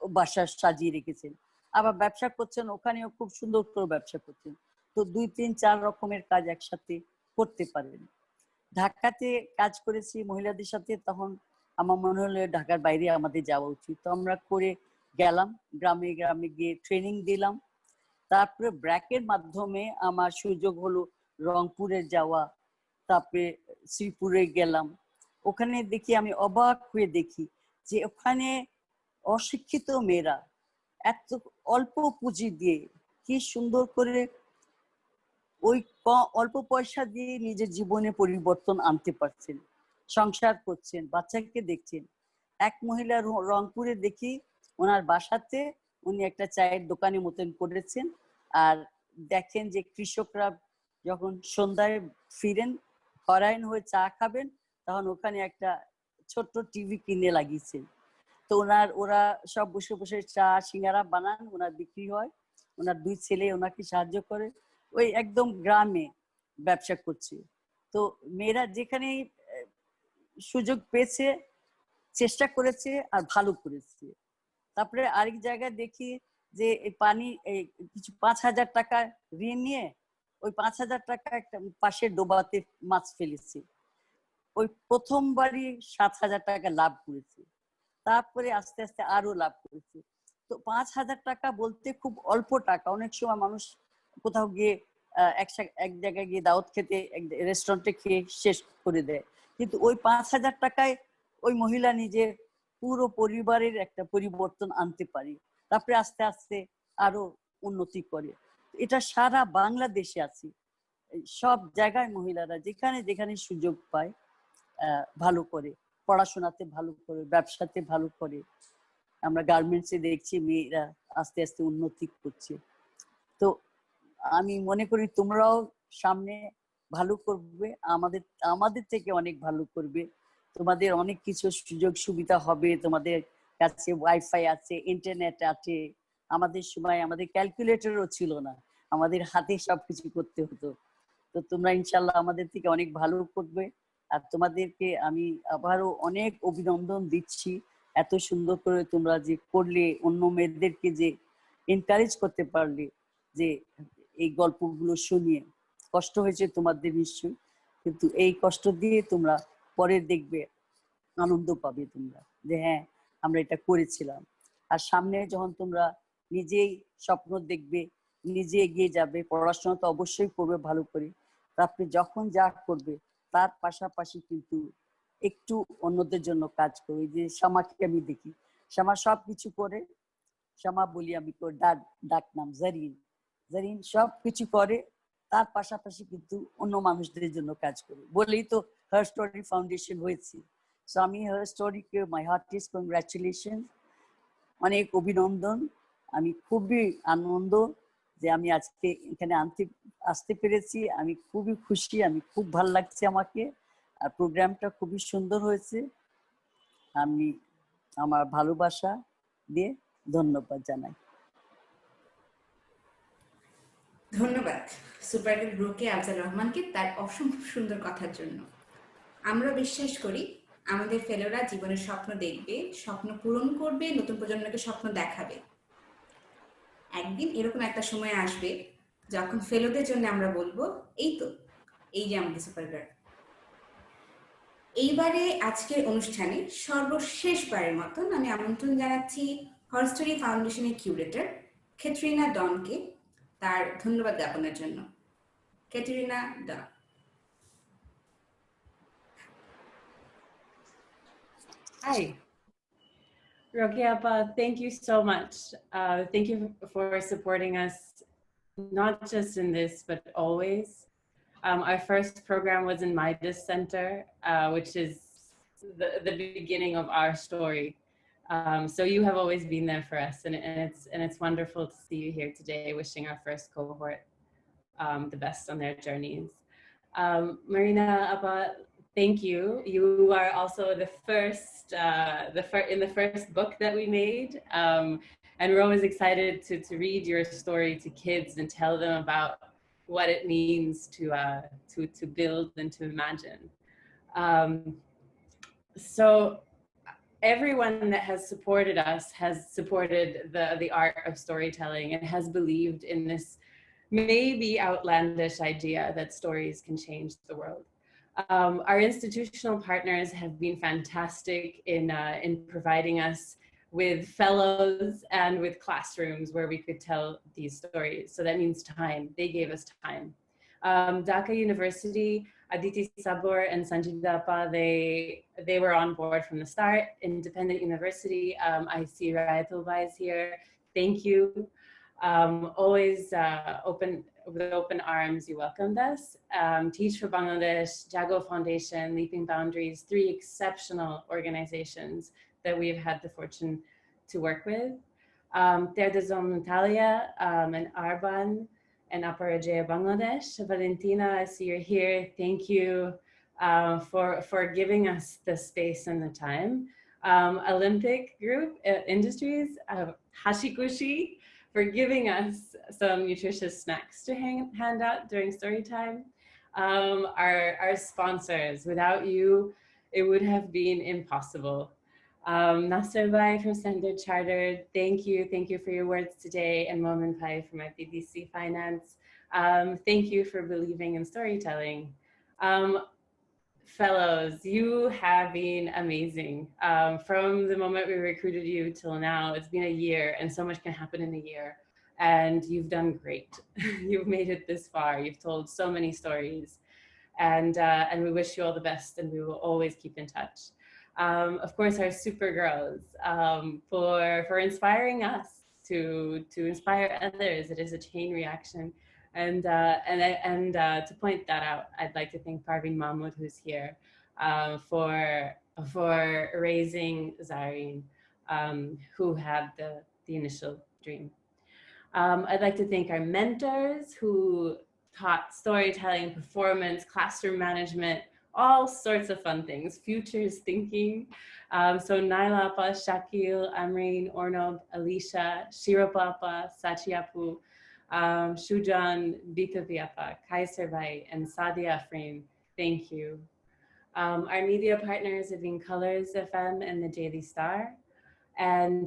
বাসা সাজিয়ে রেখেছেন, আবার ব্যবসা করছেন, ওখানেও খুব সুন্দর করে ব্যবসা করছেন। তো 2-3-4 রকমের কাজ একসাথে করতে পারেন। ঢাকাতে কাজ করেছি মহিলাদের সাথে, তখন আমার মনে হলো ঢাকার বাইরে আমাদের যাওয়া উচিত। তো আমরা করে গেলাম, গ্রামে গ্রামে গিয়ে ট্রেনিং দিলাম। তারপরে ব্র্যাকের মাধ্যমে আমার সুযোগ হলো রংপুরে যাওয়া, তারপরে শ্রীপুরে গেলাম। ওখানে দেখি আমি অবাক হয়ে দেখি যে ওখানে অশিক্ষিত মেয়েরা এত অল্প পুঁজি দিয়ে কি সুন্দর করে ওই অল্প পয়সা দিয়ে নিজের জীবনে পরিবর্তন আনতে পারছেন, সংসার করছেন, বাচ্চাকে দেখছেন। এক মহিলা রংপুরে দেখি ওনার বাসাতে উনি একটা চায়ের দোকানের মতন করেছেন, আর দেখেন যে কৃষকরা যখন সন্ধ্যায় ফিরেন হরাইন হয়ে চা খাবেন, তখন ওখানে একটা ছোট্ট টিভি কিনে লাগিয়েছেন। তো ওরা সব বসে বসে চা সিঙ্গারা বানান, ওনার বিক্রি হয়, ওনার 2 ছেলে ওনাকে সাহায্য করে। ওই একদম গ্রামে ব্যবসা করছে। তো মেয়েরা যেখানেই সুযোগ পেয়েছে চেষ্টা করেছে আর ভালো করেছে। তারপরে আরেক জায়গায় দেখি যে এই পানি কিছু 5,000 টাকা ঋণ নিয়ে ওই 5,000 টাকা একটা পাশের ডোবাতে মাছ ফেলেছে, ওই প্রথমবারই 7,000 টাকা লাভ করেছে, তারপরে আস্তে আস্তে আরো লাভ করেছে। তো 5,000 টাকা বলতে খুব অল্প টাকা। অনেক সময় মানুষ কোথাও গিয়ে এক জায়গায় গিয়ে দাওয়াত খেতে রেস্টুরেন্টে খেয়ে শেষ করে দেয়, কিন্তু ওই 5,000 টাকায় ওই মহিলা নিজের পুরো পরিবারের একটা পরিবর্তন আনতে পারে, তারপরে আস্তে আস্তে আরো উন্নতি করে। এটা সারা বাংলাদেশে আছে, সব জায়গায় মহিলারা যেখানে যেখানে সুযোগ পায় ভালো করে, পড়াশোনাতে ভালো করে, ব্যবসাতে ভালো করে। আমরা গার্মেন্টসে দেখছি মেয়েরা আস্তে আস্তে উন্নতি করছে। তো আমি মনে করি তোমরাও সামনে ভালো করবে, আমাদের থেকে অনেক ভালো করবে। তোমাদের অনেক কিছু সুযোগ সুবিধা হবে, তোমাদের কাছে ওয়াইফাই আছে, ইন্টারনেট আছে। আমাদের সময় আমাদের ক্যালকুলেটরও ছিল না, আমাদের হাতে সবকিছু করতে হতো। তো তোমরা ইনশাল্লাহ আমাদের থেকে অনেক ভালো করবে। আর তোমাদেরকে আমি আবারও অনেক অভিনন্দন দিচ্ছি, এত সুন্দর করে তোমরা যে করলে, অন্য মেয়েদেরকে যে এনকারেজ করতে পারলে, যে এই গল্পগুলো শুনিয়ে। কষ্ট হয়েছে তোমাদের নিশ্চয়ই, কিন্তু এই কষ্ট দিয়ে তোমরা পরে দেখবে আনন্দ পাবে তোমরা, যে হ্যাঁ আমরা এটা করেছিলাম। আর সামনে যখন তোমরা নিজেই স্বপ্ন দেখবে, নিজে এগিয়ে যাবে, পড়াশোনা তো অবশ্যই করবে ভালো করে, তারপরে যখন যা করবে তার পাশাপাশি কিন্তু একটু অন্যদের জন্য কাজ করবে। যে শ্যামাকে আমি দেখি, শ্যামা সব কিছু করে, শ্যামা বলি আমি তো ডাক নাম জারিন, জারিন সব কিছু করে, তার পাশাপাশি কিন্তু অন্য মানুষদের জন্য কাজ করে, বলেই তো হার স্টোরি ফাউন্ডেশন হয়েছে। সো আমি হার স্টোরিকে মাই হার্টিস্ট কংগ্রাচুলেশন, অনেক অভিনন্দন। আমি খুবই আনন্দ যে আমি আজকে এখানে আসতে পেরেছি, আমি খুবই খুশি, আমি খুব ভালো লাগছে আমাকে। আর প্রোগ্রামটা খুবই সুন্দর হয়েছে। আমি আমার ভালোবাসা দিয়ে ধন্যবাদ জানাই। ধন্যবাদ সুপারগার্ল রোকেয়া আফজাল রহমানকে তার অসম্ভব সুন্দর কথার জন্য। আমরা বিশ্বাস করি আমাদের ফেলোরা জীবনের স্বপ্ন দেখবে, স্বপ্ন পূরণ করবে, নতুন প্রজন্মকে স্বপ্ন দেখাবে। একদিন এরকম একটা সময় আসবে যখন ফেলোদের জন্য আমরা বলবো এই তো, এই যে আমাদের সুপারগার্ল। এইবারে আজকের অনুষ্ঠানে সর্বশেষবারের মতন আমি আমন্ত্রণ জানাচ্ছি হার স্টোরি ফাউন্ডেশনের কিউরেটর ক্যাটরিনা ডনকে তার ধন্যবাদ জ্ঞাপনের জন্য। ক্যাটরিনা ডন। Hi. Rokeapa, thank you so much. Thank you for supporting us, not just in this, but always. Our first program was in Midas Center, which is the beginning of our story. So you have always been there for us, and it's wonderful to see you here today, wishing our first cohort the best on their journeys. Marina Appa, thank you. You are also the first in the first book that we made, and we're always excited to read your story to kids and tell them about what it means to build and to imagine. So everyone that has supported us has supported the art of storytelling and has believed in this maybe outlandish idea that stories can change the world. Our institutional partners have been fantastic in providing us with fellows and with classrooms where we could tell these stories. So that means time. They gave us time. Dhaka University, Aditi Sabur and Sanjita Appa, they were on board from the start. Independent University, I see Rayatul Bhai is here. Thank you. Always with open arms, you welcomed us. Teach for Bangladesh, Jago Foundation, Leaping Boundaries, 3 exceptional organizations that we've had the fortune to work with. Terra Zom Natalia and Arban and Aparajaya Bangladesh. Valentina, I see you're here. Thank you for giving us the space and the time. Olympic Group Industries, Hashikushi, for giving us some nutritious snacks to hand out during story time. Our sponsors, without you, it would have been impossible. Nasser Bhai from Standard Chartered, thank you for your words today, and Momin Bhai from IPDC Finance. Thank you for believing in storytelling. Fellows, you have been amazing. From the moment we recruited you till now, it's been a year, and so much can happen in a year. And you've done great. You've made it this far. You've told so many stories, and we wish you all the best, and we will always keep in touch. Of course, our super girls for inspiring us to inspire others. It is a chain reaction. And to point that out, I'd like to thank Parveen Mahmood, who's here, for raising Zareen, who had the initial dream. I'd like to thank our mentors who taught storytelling, performance, classroom management, all sorts of fun things, futures thinking. So Naila Appa, Shakil, Amreen, Ornob, Alicia, Shiropa Appa, Sachiapu, Shujan, Bitapi Appa, Kaiser Bhai, and Sadia Afreen, thank you. Our media partners have been Colors FM and the Daily Star. And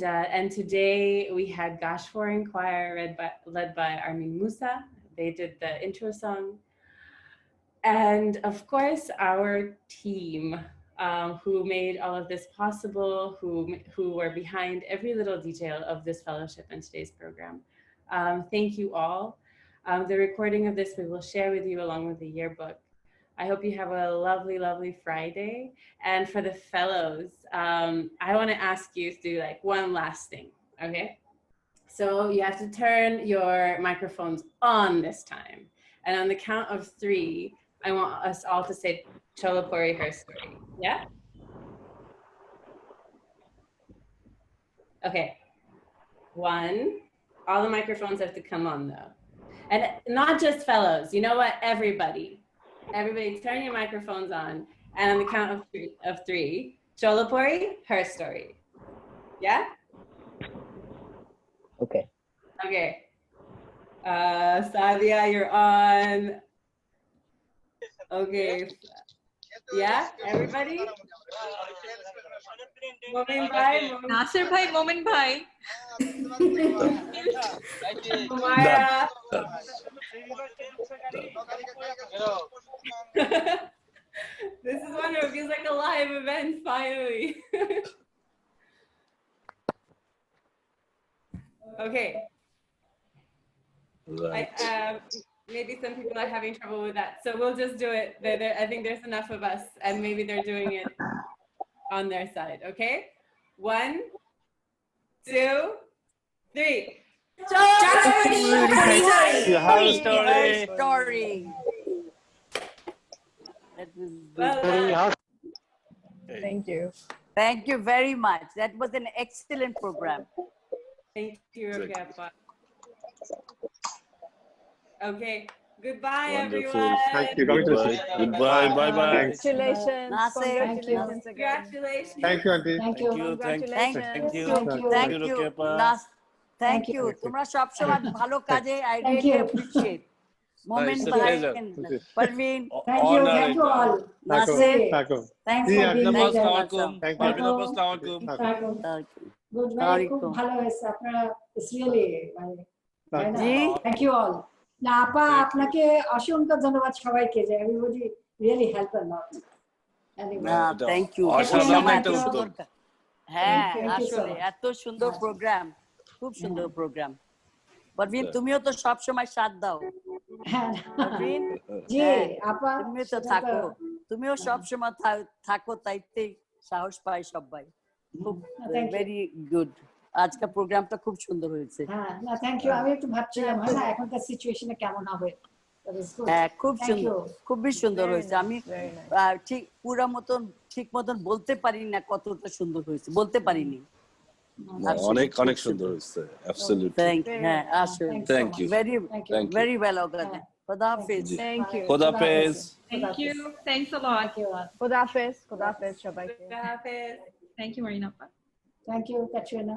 today we had Gashwar Choir led by Armin Musa. They did the intro song. And of course, our team who made all of this possible, who were behind every little detail of this fellowship and today's program. Thank you all. The recording of this we will share with you along with the yearbook. I hope you have a lovely, lovely Friday. And for the fellows, I want to ask you to do like one last thing, okay? So you have to turn your microphones on this time. And on the count of 3, I want us all to say Cholapuri her story. Yeah? Okay. 1. All the microphones have to come on though. And not just fellows, you know what? Everybody turn your microphones on. And on the count of 3, Cholapuri, her story. Yeah? Okay. Okay. Sadia, you're on. Okay. Yeah, everybody? Momin Bhai, Nasser Bhai, Momin Bhai. Maya. This is wonderful. It feels like a live event finally. Okay. Maybe some people are having trouble with that, so we'll just do it. I think there's enough of us, and maybe they're doing it on their side. Okay, 1, 2, 3. Story. That was Well, Thank you. Thank you very much. That was an excellent program. Thank you, Kepa. Okay. Goodbye, Wonderful. everyone. Thank you. Congratulations. Goodbye. Bye-bye. Congratulations. Nasir. Congratulations again. Congratulations. Thank you, auntie. Thank you. Congratulations. Thank you. Thank you. Thank you. তোমরা সবসময় ভালো কাজে I really appreciate. Momin It's a Bhai pleasure. and Parveen. Thank you. Thank you all. Nasir. Thanks for being being Good. খুব ভালো হয়েছে আপনারা it's really G thank you all. না আপা আপনাকে অসংখ্য ধন্যবাদ সবাইকে যে everybody really help a lot. Thank you হ্যাঁ আসলে এত সুন্দর প্রোগ্রাম খুব সুন্দর প্রোগ্রাম পারভিন তুমিও তো সব সময় সাথ দাও পারভিন জি আপা তুমিও তো থাকো তুমিও সব সময় থাকো তাইতেই সাহস পায় সবাই খুব ভেরি গুড আজকের প্রোগ্রামটা খুব সুন্দর হয়েছে হ্যাঁ না থ্যাংক ইউ আমি একটু ভাবছিলাম হ্যাঁ এখনকার সিচুয়েশনে কেমন হবে হ্যাঁ খুব সুন্দর খুবই সুন্দর হয়েছে আমি ঠিক পুরো মতন ঠিক মতন বলতে পারি না কতটা সুন্দর হয়েছে বলতে পারিনি অনেক অনেক সুন্দর হয়েছে অ্যাবসলিউটলি হ্যাঁ আসলে thank you very well organized Khuda Hafiz Thank you. Khuda Hafiz. Thank you. Thanks a lot. Khuda Hafiz. Khuda Hafiz সবাইকে. Khuda Hafiz. Thank you, Marina. Thank you, Katrina.